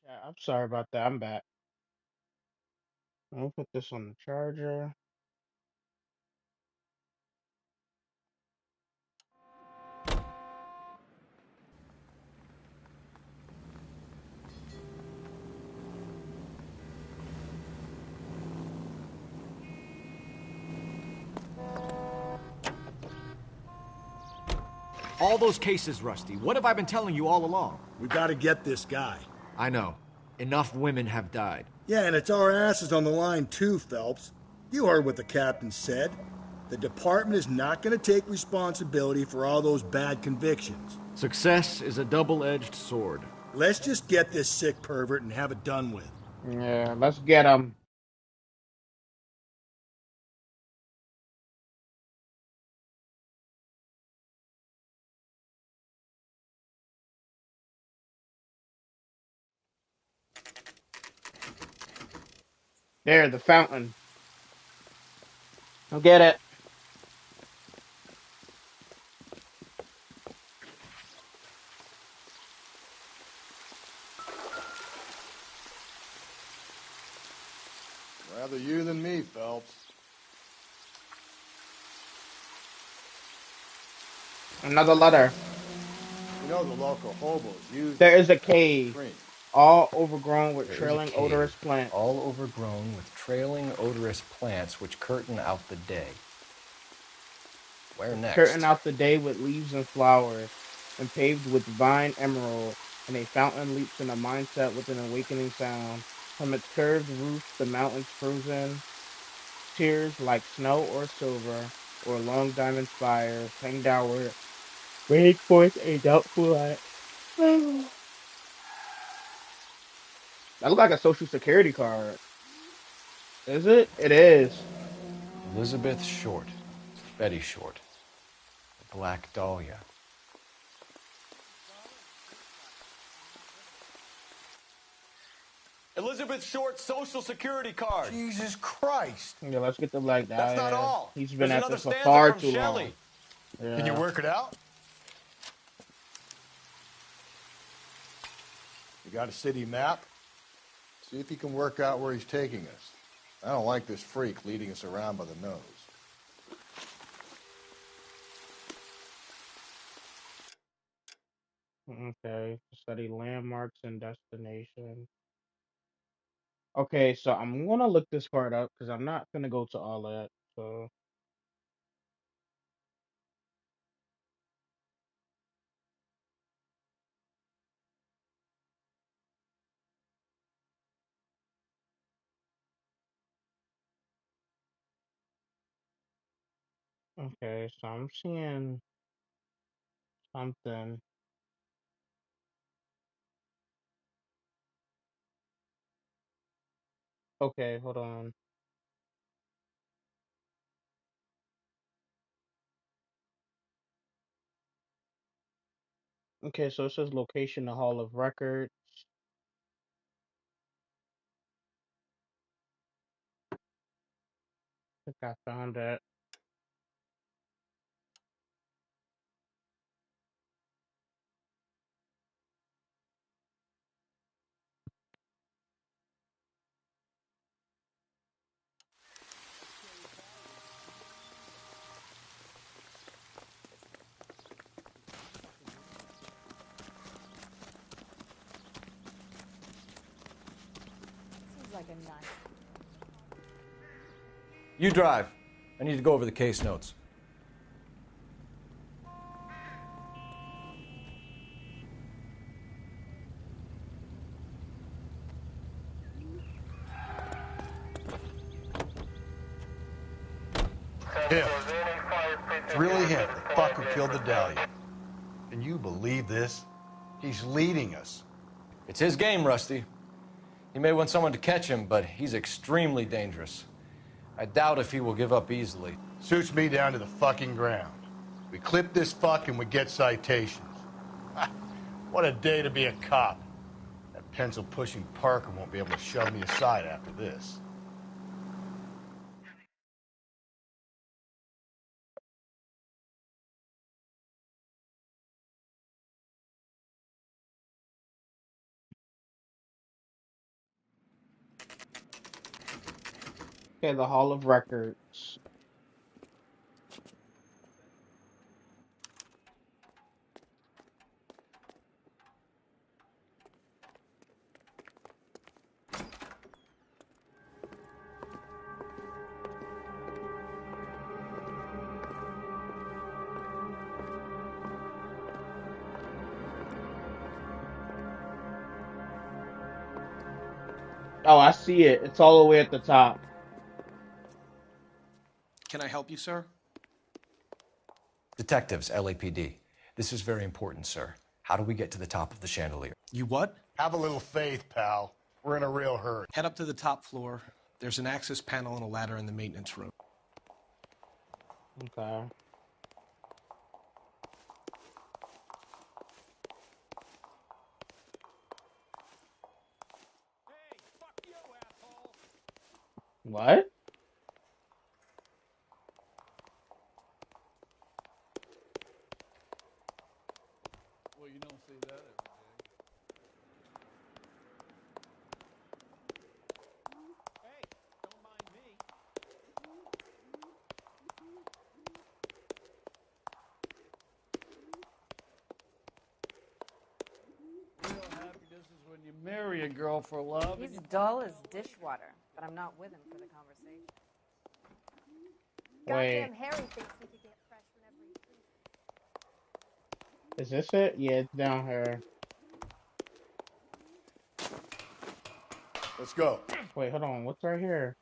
Chat, I'm sorry about that. I'm back. I'll put this on the charger. All those cases, Rusty. What have I been telling you all along? We gotta get this guy. I know. Enough women have died. Yeah, and it's our asses on the line too, Phelps. You heard what the captain said. The department is not gonna take responsibility for all those bad convictions. Success is a double-edged sword. Let's just get this sick pervert and have it done with. Yeah, let's get him. There, the fountain. I'll get it. Rather you than me, Phelps. Another letter. You know the local hobos use There it is a to cave, drink. all overgrown with There is a trailing cave, odorous plants. all overgrown with trailing odorous plants which curtain out the day. Where Curtain next? out the day with leaves and flowers, and paved with vine emerald, and a fountain leaps in a mindset with an awakening sound. From its curved roof, the mountains frozen, tears like snow or silver, or long diamond spires hang downward, raining forth a doubtful light. That look like a social security card. Is it? It is. Elizabeth Short, Betty Short, the Black Dahlia. Elizabeth Short's social security card. Jesus Christ. Yeah, let's get the Black That's not Dahlia. all. He's been There's at another this for stanza far from too long. Shelley. Can you Yeah. work it out? You got a city map? See if you can work out where he's taking us. I don't like this freak leading us around by the nose. Okay. Study landmarks and destinations. Okay, so I'm gonna look this part up because I'm not gonna go to all that. So okay, so I'm seeing something. Okay, hold on. Okay, so it says location, the Hall of Records. I think I found it. Seems like a nice. You drive. I need to go over the case notes. Him. It's really him, the fuck who killed the Dahlia. Can you believe this? He's leading us. It's his game, Rusty. He may want someone to catch him, but he's extremely dangerous. I doubt if he will give up easily. Suits me down to the fucking ground. We clip this fuck and we get citations. What a day to be a cop. That pencil-pushing Parker won't be able to shove me aside after this. Okay, the Hall of Records. Oh, I see it. It's all the way at the top. Can I help you, sir? Detectives, LAPD. This is very important, sir. How do we get to the top of the chandelier? You what? Have a little faith, pal. We're in a real hurry. Head up to the top floor. There's an access panel and a ladder in the maintenance room. Okay. What? Well, you don't see that every day. Hey, don't mind me. Real happiness is when you marry a girl for love. He's dull as dishwater, but I'm not with him for the conversation. Wait. Goddamn Harry thinks he could get fresh whenever he pleases. Is this it? Yeah, it's down here. Let's go. Wait, hold on. What's right here?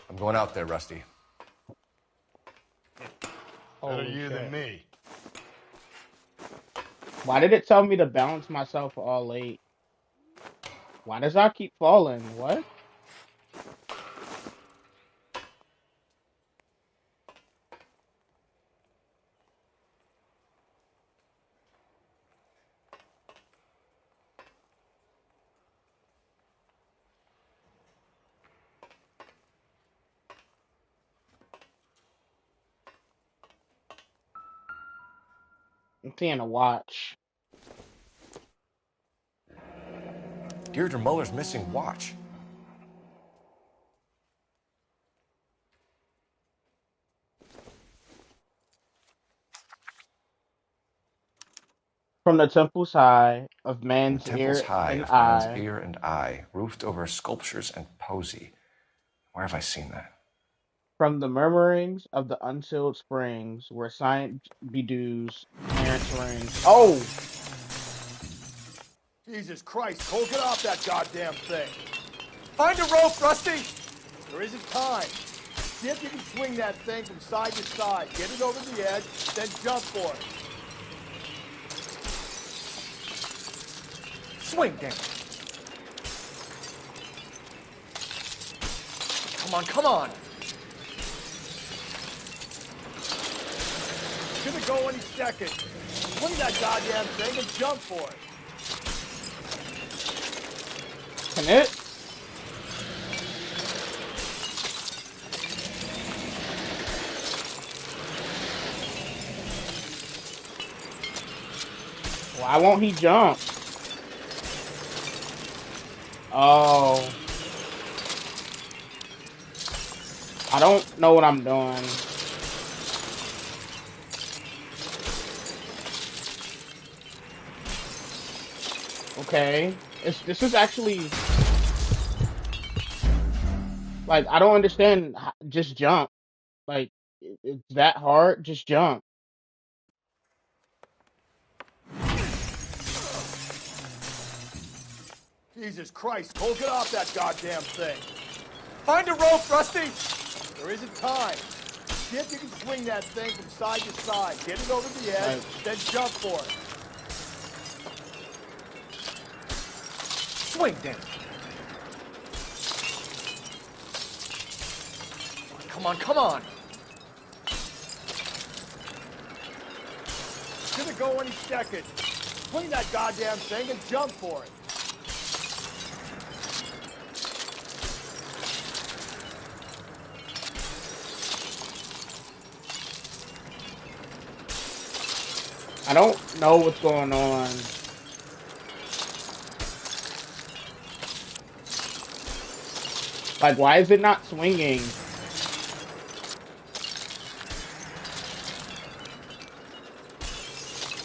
I'm going out there, Rusty. Better Holy you shit. than me. Why did it tell me to balance myself all late? Why does I keep falling? What? I'm seeing a watch. Deirdre Muller's missing watch. From the temple's high of The man's temple's ear high and of man's eye, ear and eye, roofed over sculptures and poesy. Where have I seen that? from the murmurings of the unsealed springs, where science bedews parents' rings. Oh! Jesus Christ, Cole, get off that goddamn thing. Find a rope, Rusty! There isn't time. See if you can swing that thing from side to side. Get it over the edge, then jump for it. Swing, damn it. Come on, come on. It's gonna go any second. Swing that goddamn thing and jump for it. Can it? Why won't he jump? Oh. I don't know what I'm doing. Okay. This is actually... Like, I don't understand. Just jump. Like, it's that hard? Just jump. Jesus Christ, Cole, get off that goddamn thing. Find a rope, Rusty! There isn't time. See if you can swing that thing from side to side. Get it over the edge, then jump for it. Swing, damn it. Come on, come on. It's gonna go any second. Swing that goddamn thing and jump for it. I don't know what's going on. Like, why is it not swinging?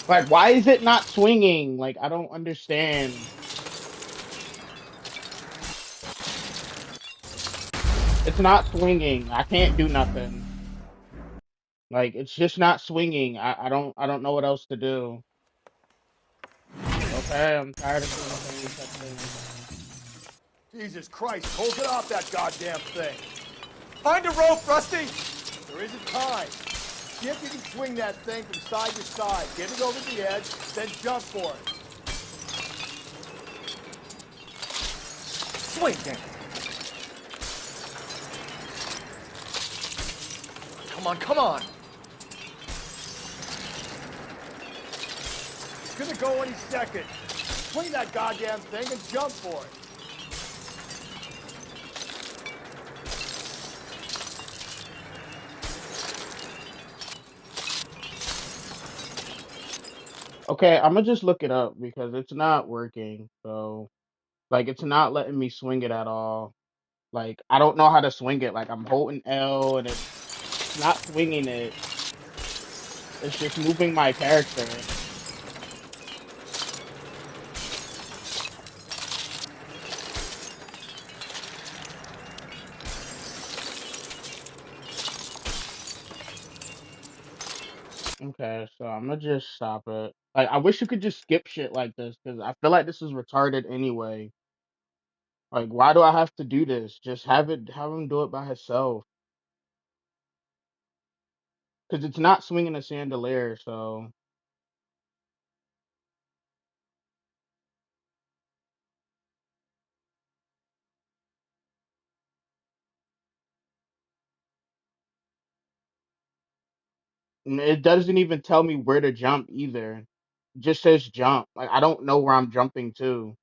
Like, why is it not swinging? Like, I don't understand. It's not swinging. I can't do nothing. Like it's just not swinging. I don't know what else to do. Okay, I'm tired of doing the same exact thing. Jesus Christ, hold it off that goddamn thing. Find a rope, Rusty! There isn't time. See if you can swing that thing from side to side. Get it over the edge, then jump for it. Swing, damn it. Come on, come on. It's gonna go any second. Swing that goddamn thing and jump for it. Okay, I'm gonna just look it up because it's not working. So, like, it's not letting me swing it at all. Like, I don't know how to swing it. Like, I'm holding L and it's not swinging it. It's just moving my character. Okay, so I'm gonna just stop it. Like, I wish you could just skip shit like this because I feel like this is retarded anyway. Like, why do I have to do this? Just have him do it by himself. Because it's not swinging a chandelier, so it doesn't even tell me where to jump either. It just says jump. Like, I don't know where I'm jumping to.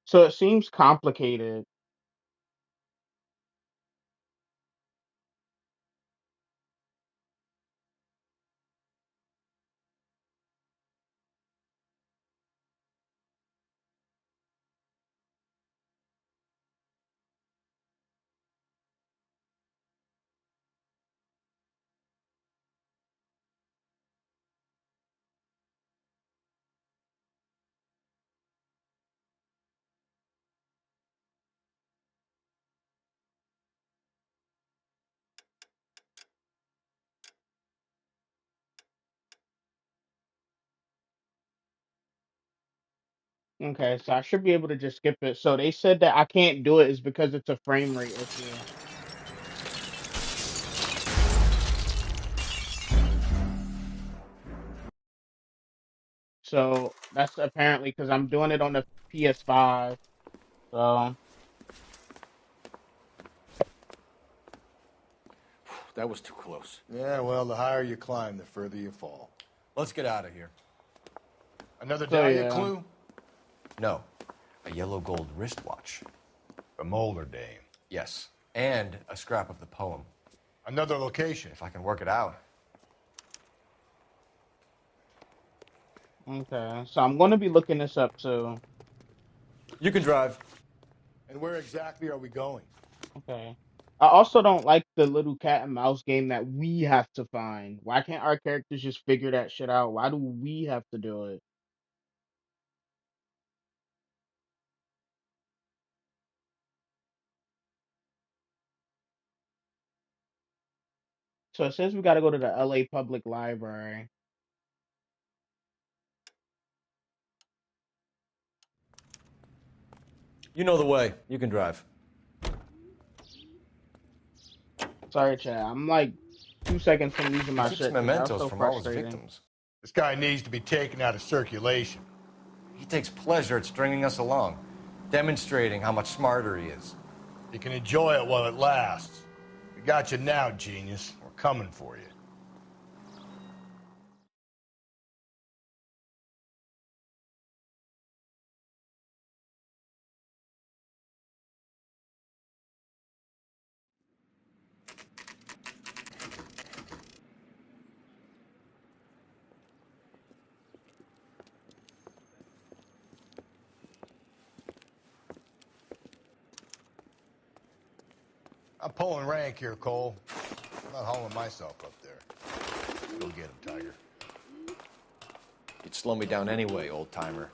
So it seems complicated. Okay, so I should be able to just skip it. So they said that I can't do it is because it's a frame rate issue. So that's apparently because I'm doing it on the PS5. So That was too close. Yeah, well, the higher you climb, the further you fall. Let's get out of here. Another so Dahlia yeah. clue? No, a yellow gold wristwatch. The Molar Dame. Yes, and a scrap of the poem. Another location. If I can work it out. Okay, so I'm gonna be looking this up too. You can drive. And where exactly are we going? Okay. I also don't like the little cat and mouse game that we have to find. Why can't our characters just figure that shit out? Why do we have to do it? So it says we gotta go to the LA Public Library. You know the way. You can drive. Sorry, chat. I'm like 2 seconds from losing He my keeps shit because that was mementos so from all his frustrating. victims. This guy needs to be taken out of circulation. He takes pleasure at stringing us along, demonstrating how much smarter he is. You can enjoy it while it lasts. We got you now, genius. We're coming for you. I'm pulling rank here, Cole. I'm not hauling myself up there. Go get him, Tiger. You'd slow me down anyway, old-timer.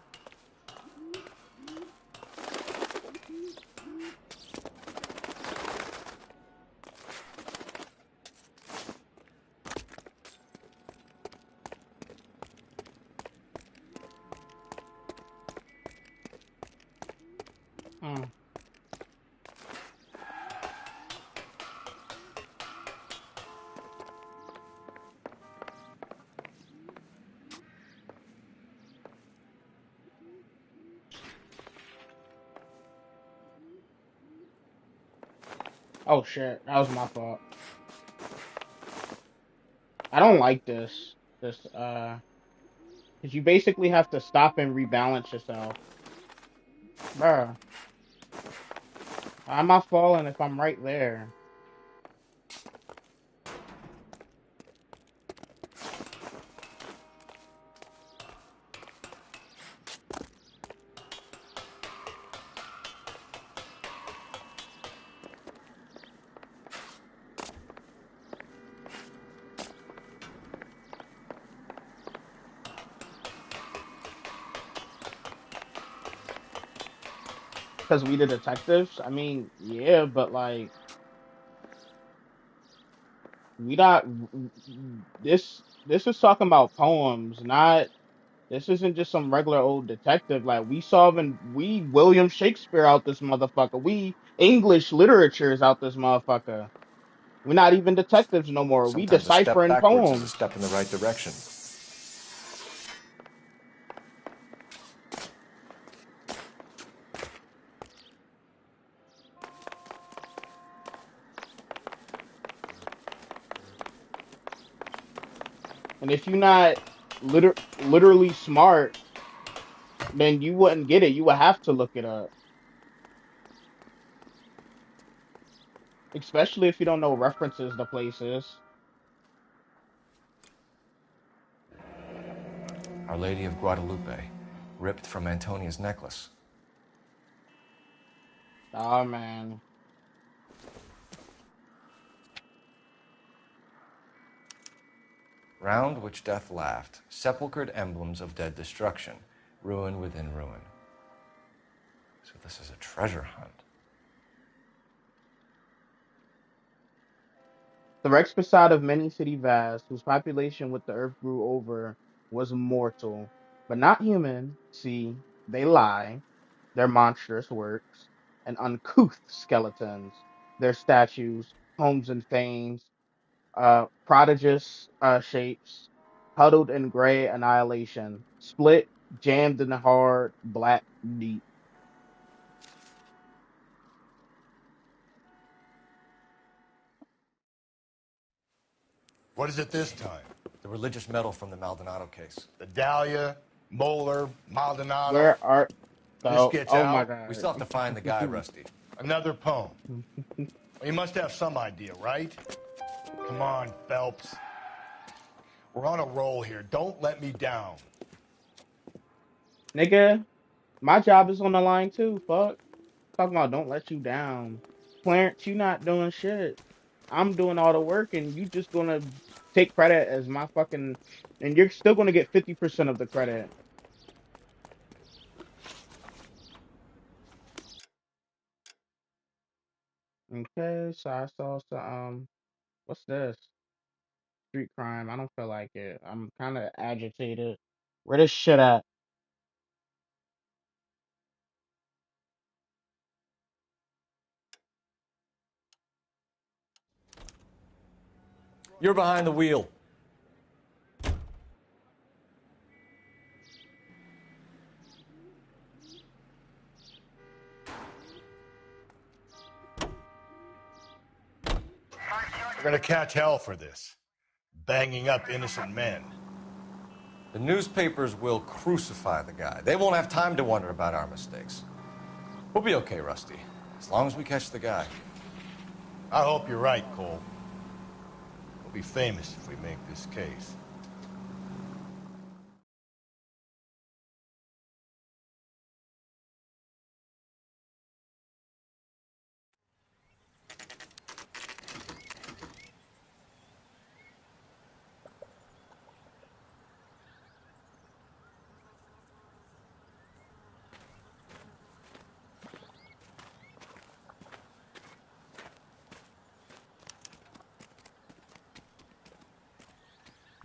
Oh shit, that was my fault. I don't like this. Cause you basically have to stop and rebalance yourself. Bruh, how am I falling if I'm right there? Cause we the detectives? I mean, yeah, but like, we not, this is talking about poems, not, this isn't just some regular old detective. Like, we William Shakespeare out this motherfucker. We English literatures out this motherfucker. We're not even detectives no more. We Sometimes a step deciphering backwards is a poems. step in the right direction. And if you're not literally smart, then you wouldn't get it. You would have to look it up. Especially if you don't know references to places. Our Lady of Guadalupe, ripped from Antonia's necklace. Oh man. Round which death laughed, sepulchred emblems of dead destruction, ruin within ruin. So this is a treasure hunt. The Rex facade of many city vast, whose population with the earth grew over, was mortal, but not human. See, they lie, their monstrous works, and uncouth skeletons, their statues, homes and fanes, prodigious shapes, huddled in gray annihilation, split, jammed in the hard, black deep. What is it this time? The religious medal from the Maldonado case. The Dahlia, Moeller, Maldonado. Where art This thou? gets Oh my out. We god. still have to find the guy, Rusty. Another poem. Well, you must have some idea, right? Come on, Phelps. We're on a roll here. Don't let me down. Nigga, my job is on the line too. Fuck. Talking about don't let you down. Clarence, you not doing shit. I'm doing all the work and you just gonna take credit as my fucking, and you're still gonna get 50% of the credit. Okay, so I saw some what's this? Street crime. I don't feel like it. I'm kinda agitated. Where this shit at? You're behind the wheel. We're gonna catch hell for this. Banging up innocent men. The newspapers will crucify the guy. They won't have time to wonder about our mistakes. We'll be okay, Rusty, as long as we catch the guy. I hope you're right, Cole. We'll be famous if we make this case.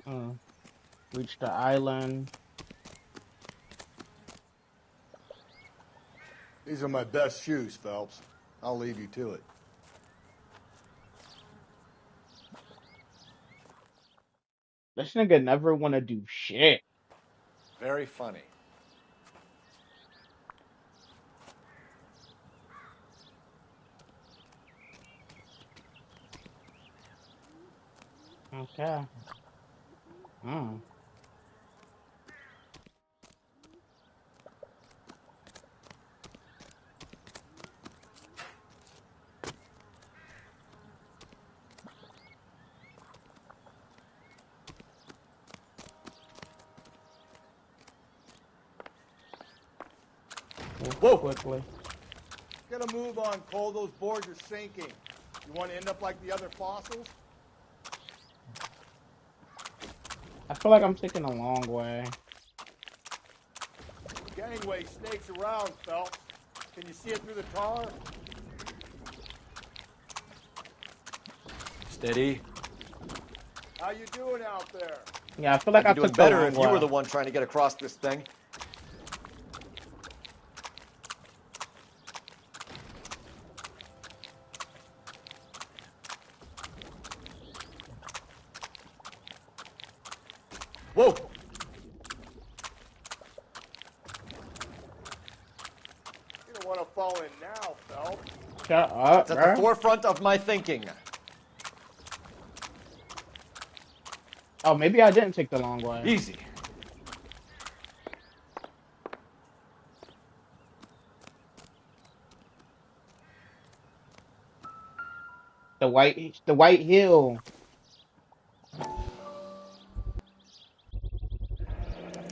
Reach the island. These are my best shoes, Phelps. I'll leave you to it. This nigga never want to do shit. Very funny. Okay. Whoa! Quickly. Get a move on, Cole. Those boards are sinking. You want to end up like the other fossils? I feel like I'm taking a long way. Gangway snakes around, Phelps. Can you see it through the tar? Steady. How you doing out there? Yeah, I feel like I'd I be doing took the better long if you were way. the one trying to get across this thing. Whoa! You don't want to fall in now, Phelps. Shut up, It's at bro. the forefront of my thinking. Oh, maybe I didn't take the long way. Easy. The white hill.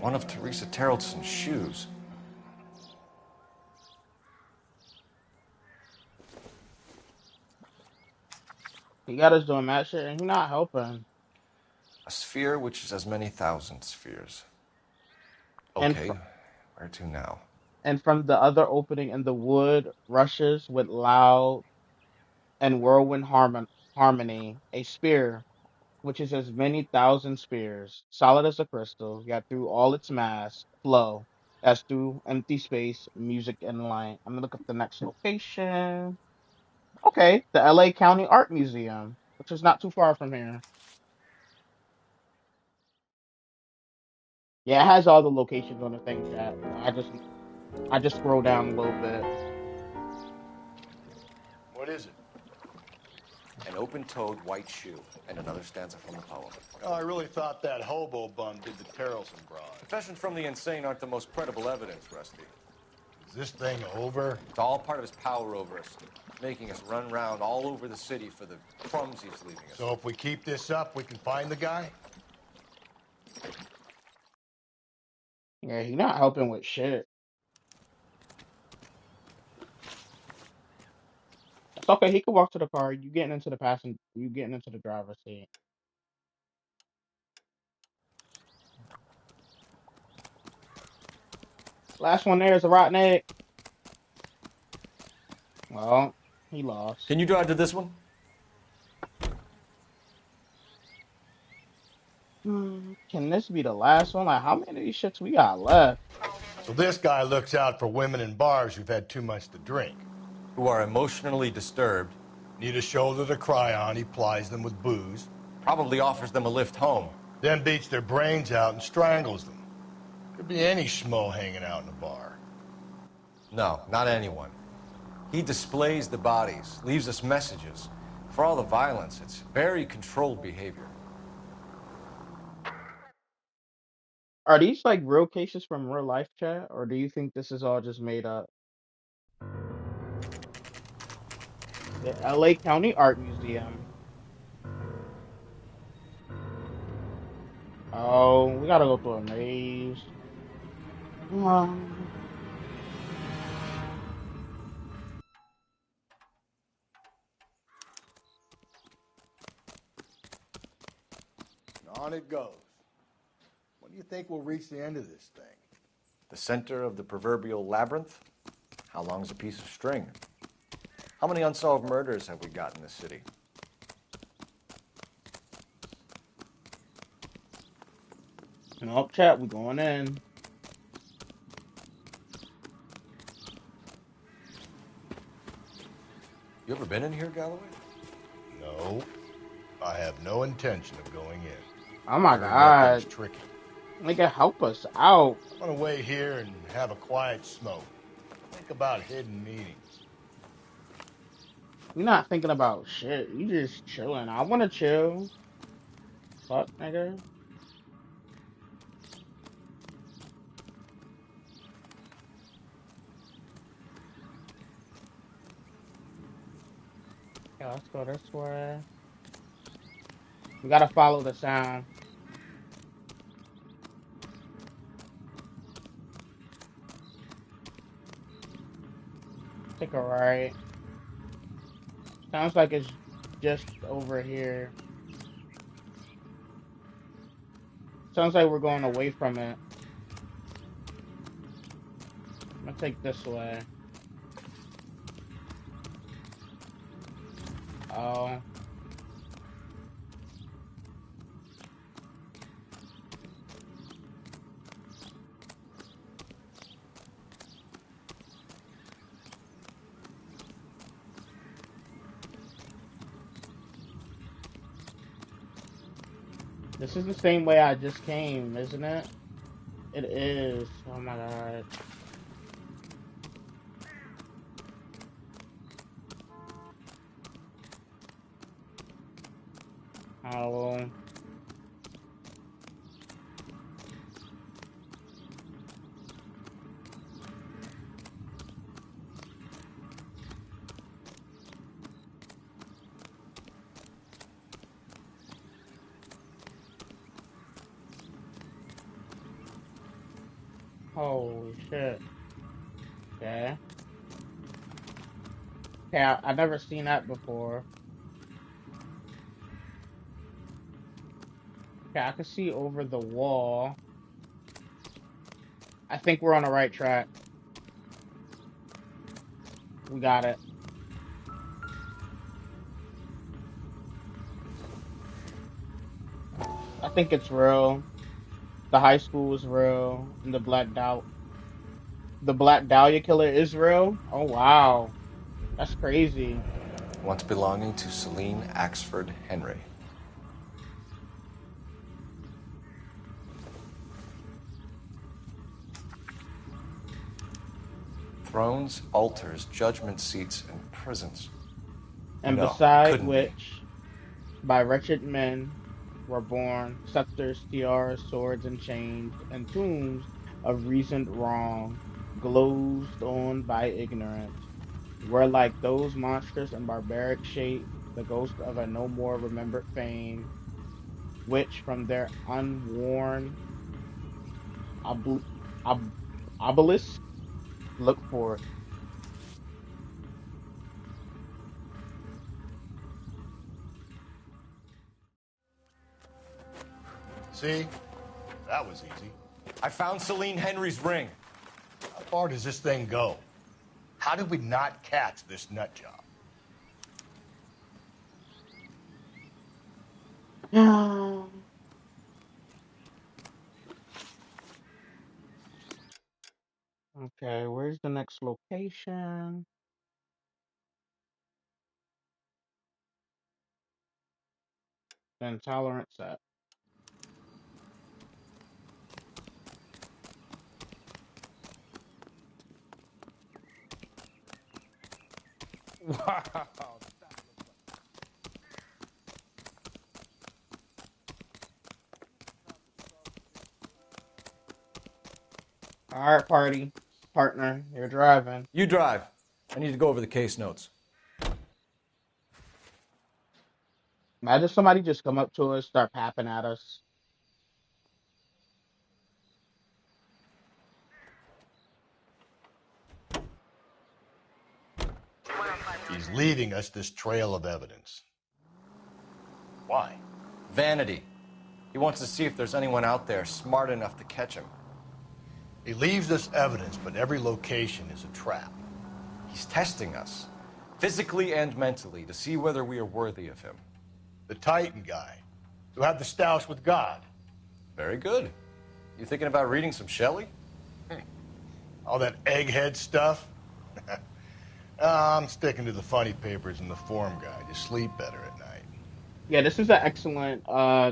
One of Teresa Terrelson's shoes. He got us doing that shit, and he not helping. A sphere which is as many thousand spheres. And Okay, where to now? and from the other opening in the wood rushes with loud and whirlwind harmony, a spear, which is as many thousand spears, solid as a crystal, yet through all its mass, flow, as through empty space, music and light. I'm gonna look up the next location. Okay, the L.A. County Art Museum, which is not too far from here. Yeah, it has all the locations on the thing chat. I just scroll down a little bit. What is it? An open-toed white shoe, and another stanza from the poem. Oh, I really thought that hobo bum did the Terrelson broad. Confessions from the insane aren't the most credible evidence, Rusty. Is this thing over? It's all part of his power over us, making us run around all over the city for the crumbs he's leaving us. So if we keep this up, we can find the guy? Yeah, he not helping with shit. It's okay. He can walk to the car. You getting into the passenger. You getting into the driver's seat. Last one there is a rotten egg. Well, he lost. Can you drive to this one? Can this be the last one? Like, how many of these shits we got left? So this guy looks out for women in bars who've had too much to drink. Who are emotionally disturbed. Need a shoulder to cry on, he plies them with booze. Probably offers them a lift home. Then beats their brains out and strangles them. Could be any schmo hanging out in a bar. No, not anyone. He displays the bodies, leaves us messages. For all the violence, it's very controlled behavior. Are these like real cases from real life, chat, or do you think this is all just made up? The L.A. County Art Museum. Oh, we gotta go through a maze. On it goes. When do you think we'll reach the end of this thing? The center of the proverbial labyrinth? How long's a piece of string? How many unsolved murders have we got in this city? No, chat, we going in. You ever been in here, Galloway? No, I have no intention of going in. Oh my Heard weapons god. tricky. Nigga, help us out. I want to wait here and have a quiet smoke. Think about hidden meanings. You're not thinking about shit. You just chilling. I wanna chill. Fuck, nigga. Yeah, let's go this way. We gotta follow the sound. Take a right. Sounds like it's just over here. Sounds like we're going away from it. I'm gonna take this way. Oh. This is the same way I just came, isn't it? It is. Oh my god. Oh. Holy shit. Okay. Okay, I've never seen that before. Okay, I can see over the wall. I think we're on the right track. We got it. I think it's real. The high school is real. And the Black Dahlia killer is real? Oh wow. That's crazy. Once belonging to Celine Axford Henry. Thrones, altars, judgment seats, and prisons. And No, it beside couldn't be. which, by wretched men, were born scepters, tiaras, swords, and chains, and tombs of recent wrong, glozed on by ignorance, were like those monstrous and barbaric shape, the ghost of a no more remembered fame, which from their unworn obl- ob- obelisk look forth. See? That was easy. I found Celine Henry's ring. How far does this thing go? How did we not catch this nut job? Okay, where's the next location? The intolerant set. Wow. All right, party partner, you're driving. You drive. I need to go over the case notes. Imagine somebody just come up to us, start papping at us. He's leaving us this trail of evidence. Why? Vanity. He wants to see if there's anyone out there smart enough to catch him. He leaves us evidence, but every location is a trap. He's testing us, physically and mentally, to see whether we are worthy of him. The Titan guy, who had the stoush with God. Very good. You thinking about reading some Shelley? All that egghead stuff? I'm sticking to the funny papers and the form guide. You sleep better at night. Yeah, this is an excellent.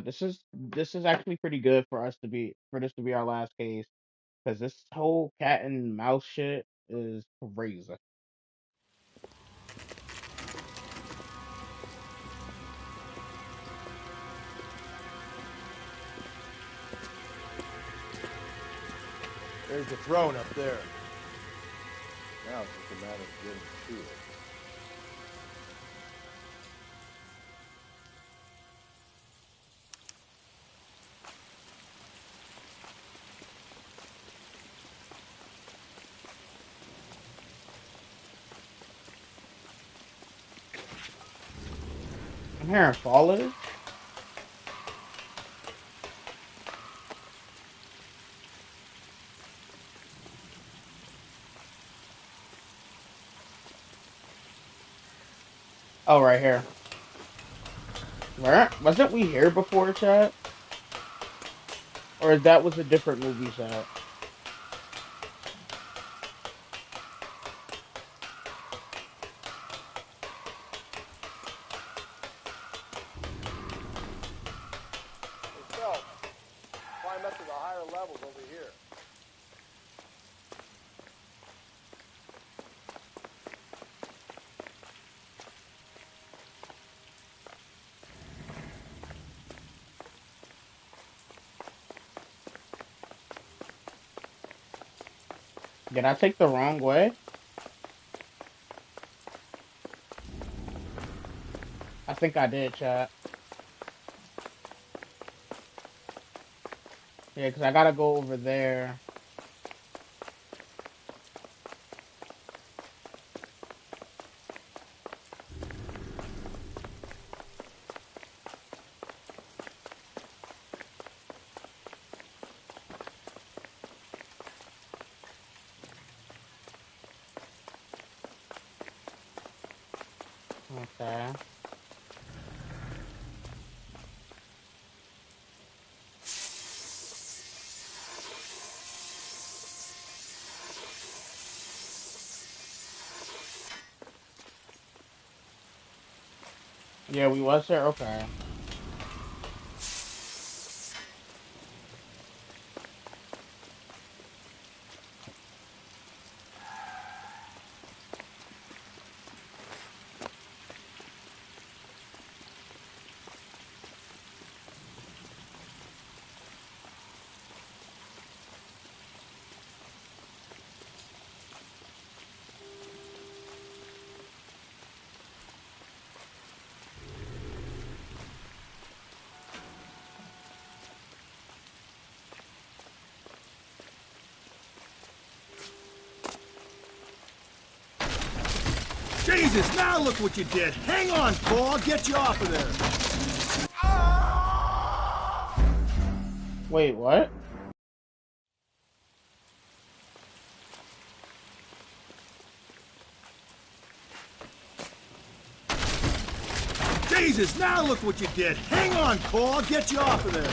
This is actually pretty good for us to be for this to be our last case because this whole cat and mouse shit is crazy. There's the throne up there. Now it's just a matter of getting to it. I'm hearing foliage. Oh, right here. Where wasn't we here before, chat? Or that was a different movie set? Yourself. Climb up to the higher levels over here. Did I take the wrong way? I think I did, chat. Yeah, because I gotta go over there. Okay. Yeah, we was there. Okay. Jesus, now look what you did. Hang on, Cole. I'll get you off of there. Wait, what? Jesus, now look what you did. Hang on, Cole. I'll get you off of there.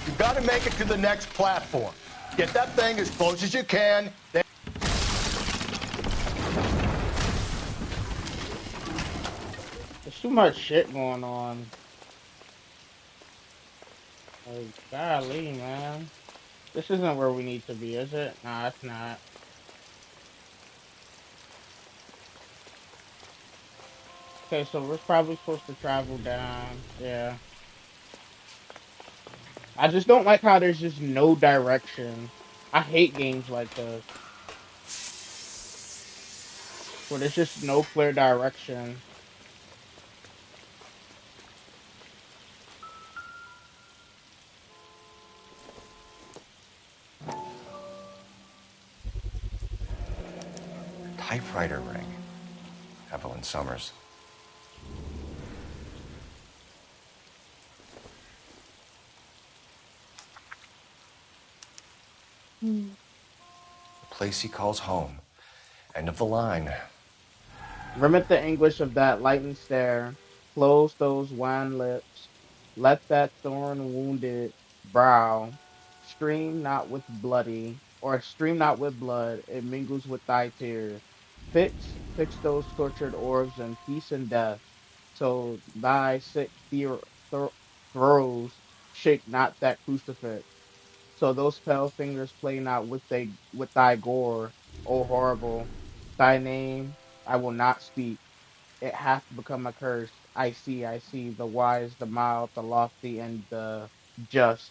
You gotta make it to the next platform. Get that thing as close as you can, then... There's too much shit going on. Like, golly, man. This isn't where we need to be, is it? Nah, it's not. Okay, so we're probably supposed to travel down. Yeah. I just don't like how there's just no direction. I hate games like this. Where there's just no clear direction. Typewriter ring. Evelyn Summers. The place he calls home. End of the line. Remit the anguish of that lightened stare. Close those wan lips. Let that thorn wounded brow stream not with bloody, or stream not with blood. It mingles with thy tears. Fix those tortured orbs in peace and death. So thy sick throes shake not that crucifix. So those pale fingers play not with thy gore, O horrible. Thy name I will not speak. It hath become a curse. I see the wise, the mild, the lofty, and the just,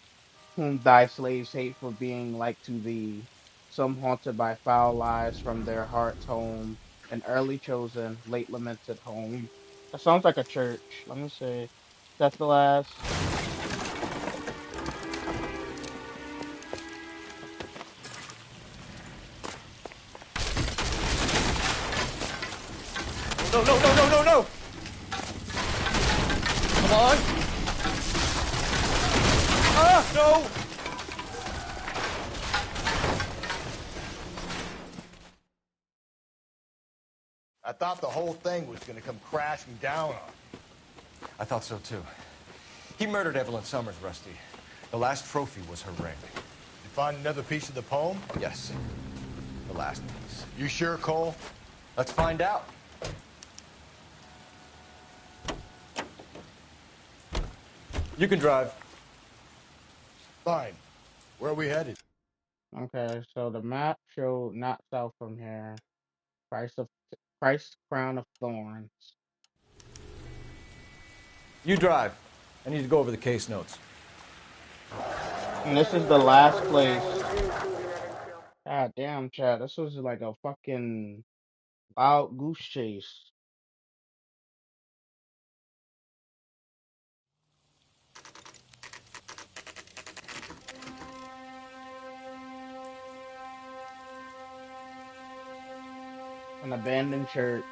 whom thy slaves hate for being like to thee. Some haunted by foul lives from their heart's home, an early chosen, late lamented home. That sounds like a church. Let me see. That's the last. No, no, no, no, no, no! Come on! Ah, no! I thought the whole thing was gonna come crashing down on him. I thought so too. He murdered Evelyn Summers, Rusty. The last trophy was her ring. You find another piece of the poem? Yes. The last piece. You sure, Cole? Let's find out. You can drive. Fine. Where are we headed? Okay, so the map showed not south from here. Christ crown of thorns. You drive. I need to go over the case notes. And this is the last place. God damn, Chad. This was like a fucking wild goose chase. An abandoned church.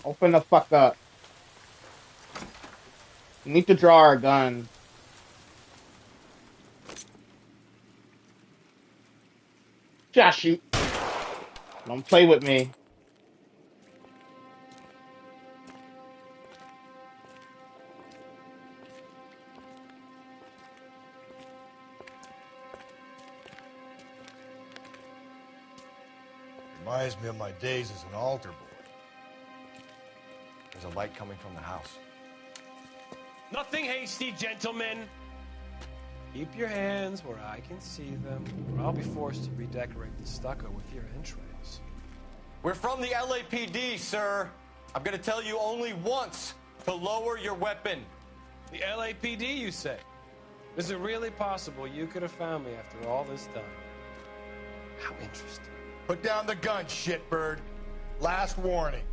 Open the fuck up. You need to draw our gun. Just shoot. Don't play with me. Reminds me of my days as an altar boy. There's a light coming from the house. Nothing hasty, gentlemen. Keep your hands where I can see them, or I'll be forced to redecorate the stucco with your entrails. We're from the LAPD, sir. I'm gonna tell you only once to lower your weapon. The LAPD, you say? Is it really possible you could have found me after all this time? How interesting. Put down the gun, shitbird. Last warning.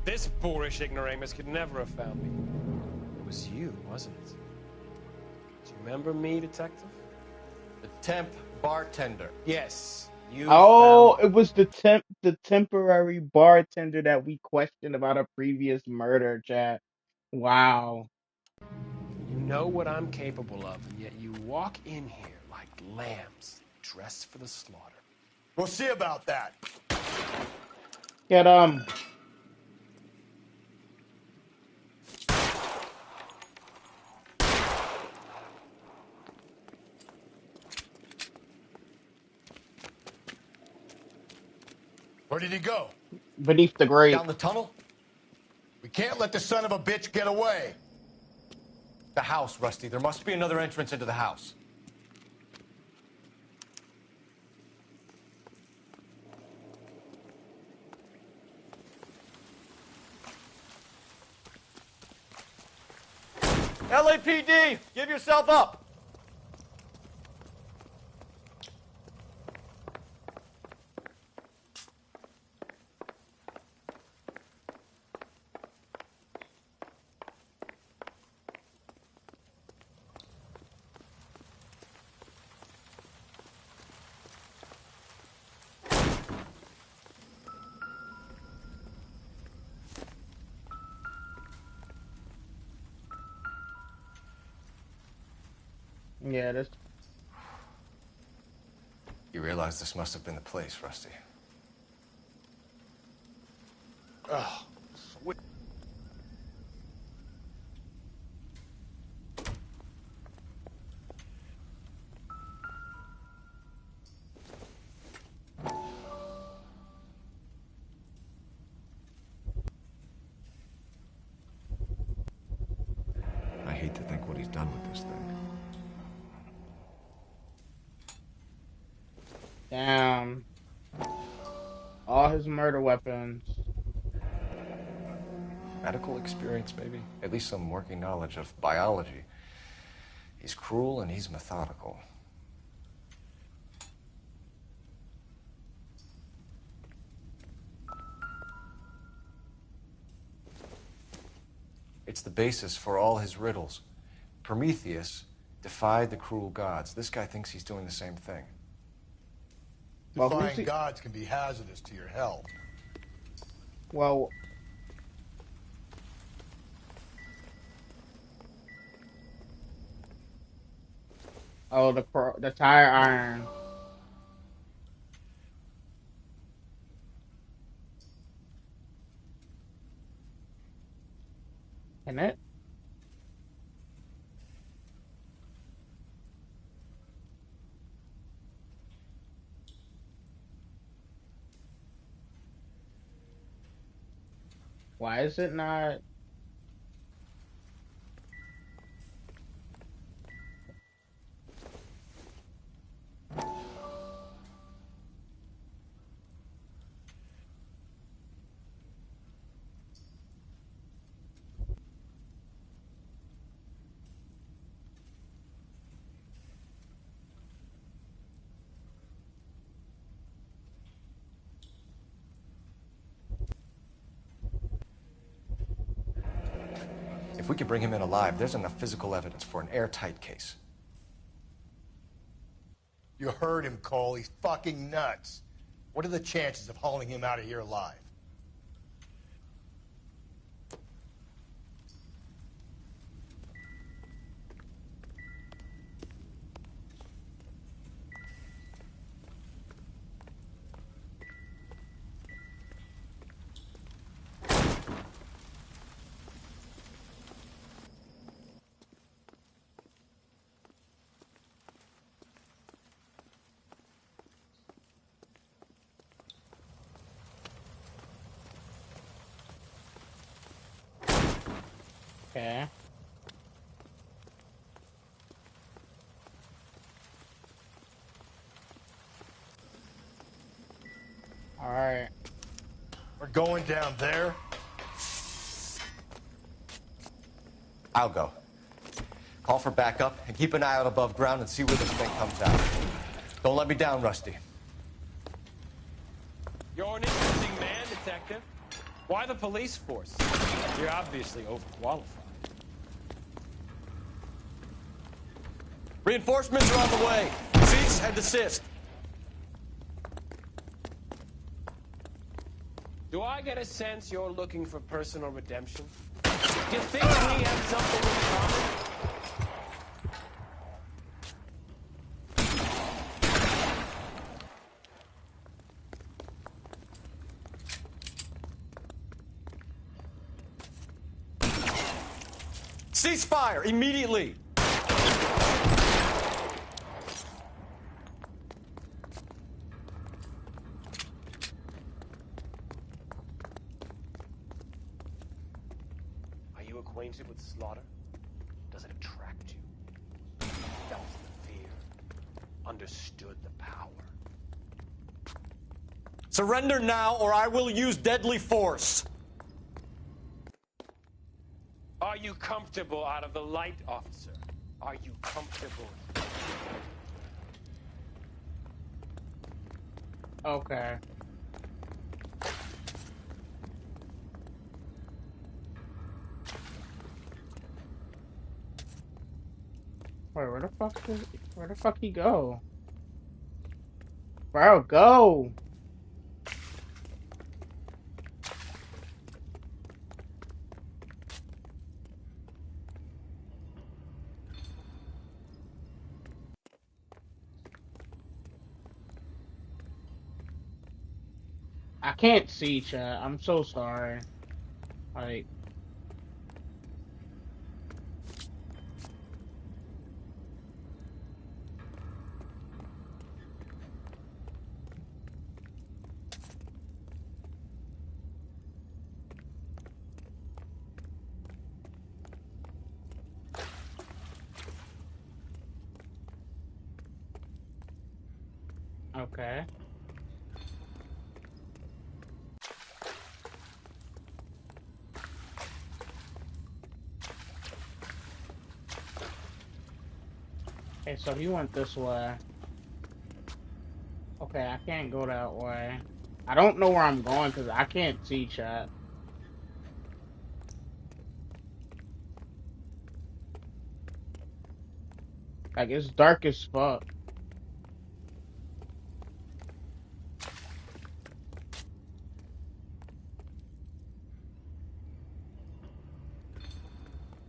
This boorish ignoramus could never have found me. It was you, wasn't it? Do you remember me, detective? The temp bartender. Yes. You Oh, found it was the temporary bartender that we questioned about a previous murder, Chad. Wow. You know what I'm capable of, and yet you walk in here like lambs dressed for the slaughter. We'll see about that. Get Where did he go? beneath the grate. Down the tunnel? We can't let the son of a bitch get away. The house, Rusty. There must be another entrance into the house. LAPD, give yourself up. Yeah, this. You realize this must have been the place, Rusty. Oh, sweet. I hate to think what he's done with this thing. Damn. All his murder weapons. Medical experience, maybe? At least some working knowledge of biology. He's cruel and he's methodical. It's the basis for all his riddles. Prometheus defied the cruel gods. This guy thinks he's doing the same thing. Well, Defying gods can be hazardous to your health. Well, oh, the tire iron. Can it? Why is it not? If we could bring him in alive, there's enough physical evidence for an airtight case. You heard him, Cole. He's fucking nuts. What are the chances of hauling him out of here alive? Okay. All right. We're going down there. I'll go. Call for backup and keep an eye out above ground and see where this thing comes out. Don't let me down, Rusty. You're an interesting man, Detective. Why the police force? You're obviously overqualified. Reinforcements are on the way. Cease and desist. Do I get a sense you're looking for personal redemption? You think we have something in common? Cease fire immediately. Are you acquainted with slaughter? Does it attract you? Felt the fear. Understood the power. Surrender now, or I will use deadly force. Are you comfortable out of the light, officer? Are you comfortable? Okay. Wait, where the fuck he go? Bro, go! I can't see, chat. I'm so sorry. Like, okay. Okay, so he went this way. Okay, I can't go that way. I don't know where I'm going because I can't see, chat. Like, it's dark as fuck.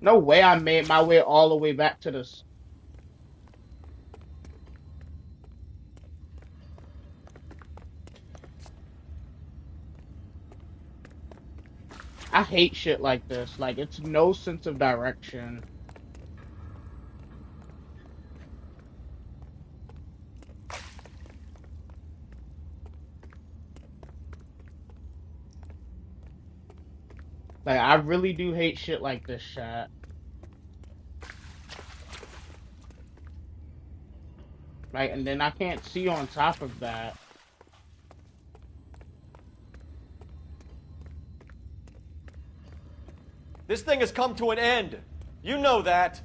No way I made my way all the way back to this. I hate shit like this. Like, it's no sense of direction. Like, I really do hate shit like this, chat. Like, and then I can't see on top of that. This thing has come to an end. You know that.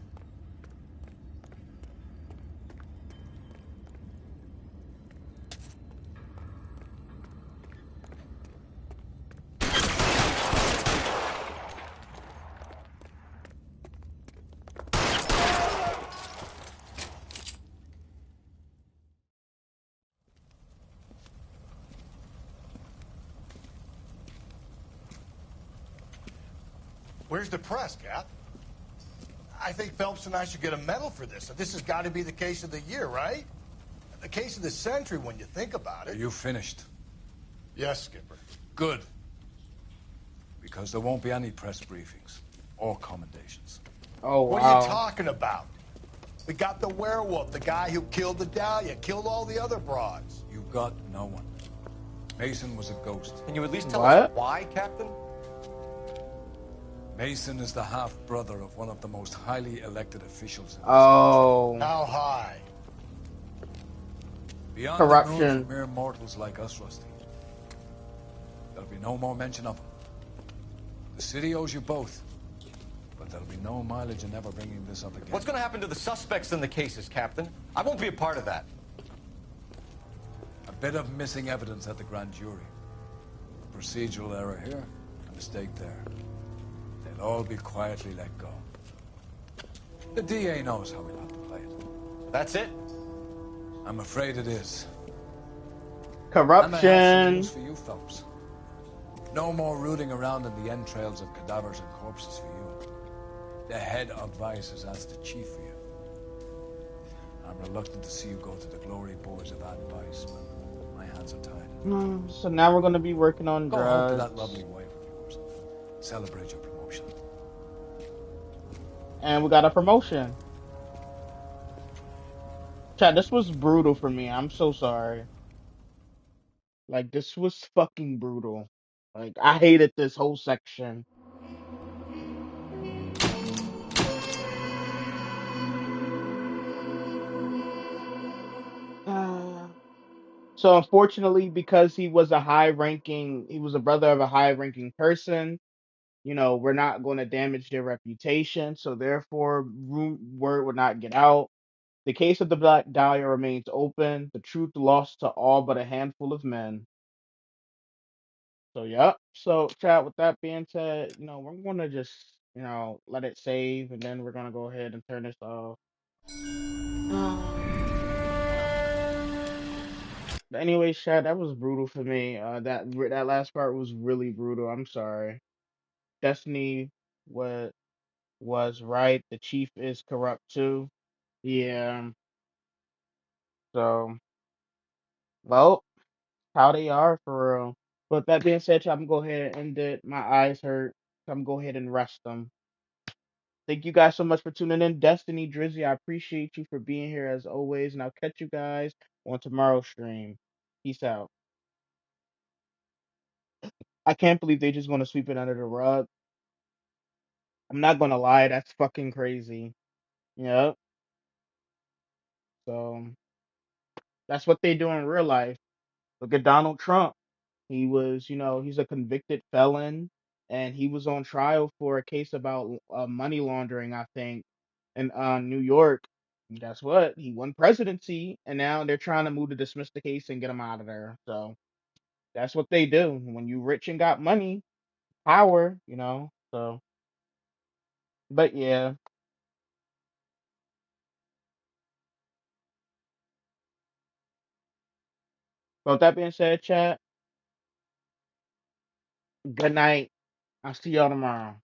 Where's the press, Cap? I think Phelps and I should get a medal for this. This has got to be the case of the year, right? The case of the century when you think about Are it. you finished? Yes, Skipper. Good. Because there won't be any press briefings or commendations. Oh, What are you wow. talking about? We got the werewolf, the guy who killed the Dahlia, killed all the other broads. You got no one. Mason was a ghost. Can you at least tell us What? why, Captain? Mason is the half-brother of one of the most highly elected officials in this Oh. How high? Beyond the moon Corruption. for mere mortals like us, Rusty. There'll be no more mention of him. The city owes you both. But there'll be no mileage in ever bringing this up again. What's going to happen to the suspects in the cases, Captain? I won't be a part of that. A bit of missing evidence at the grand jury. A procedural error here, a mistake there. They'll all be quietly let go. The DA knows how we like to play it. That's it? I'm afraid it is. Corruption. And I have some news for you, Phelps. No more rooting around in the entrails of cadavers and corpses for you. The head of Vice has asked the chief for you. I'm reluctant to see you go to the glory boards of advice, but my hands are tied. So now we're gonna be working on Go home to drugs. that lovely wife of yours. Celebrate your promotion. And we got a promotion. Chat, this was brutal for me. I'm so sorry. Like, this was fucking brutal. Like, I hated this whole section. So unfortunately, because he was he was a brother of a high-ranking person, we're not going to damage their reputation. So therefore, word would not get out. The case of the Black Dahlia remains open. The truth lost to all but a handful of men. So, yep. So, chat, with that being said, we're going to just, let it save, and then we're going to go ahead and turn this off. But anyways, chat, that was brutal for me. That last part was really brutal. I'm sorry. Destiny was right. The chief is corrupt too. Yeah. So, well, how they are for real. But that being said, I'm gonna go ahead and end it. My eyes hurt. So I'm gonna go ahead and rest them. Thank you guys so much for tuning in. Destiny Drizzy, I appreciate you for being here as always, and I'll catch you guys on tomorrow's stream. Peace out. I can't believe they just gonna sweep it under the rug. I'm not gonna lie, that's fucking crazy. Yep. So that's what they do in real life. Look at Donald Trump. He was, he's a convicted felon, and he was on trial for a case about money laundering, I think, in New York. And guess what? He won presidency, and now they're trying to move to dismiss the case and get him out of there. So that's what they do. When you rich and got money, power. So, but yeah. So with that being said, chat, good night. I'll see y'all tomorrow.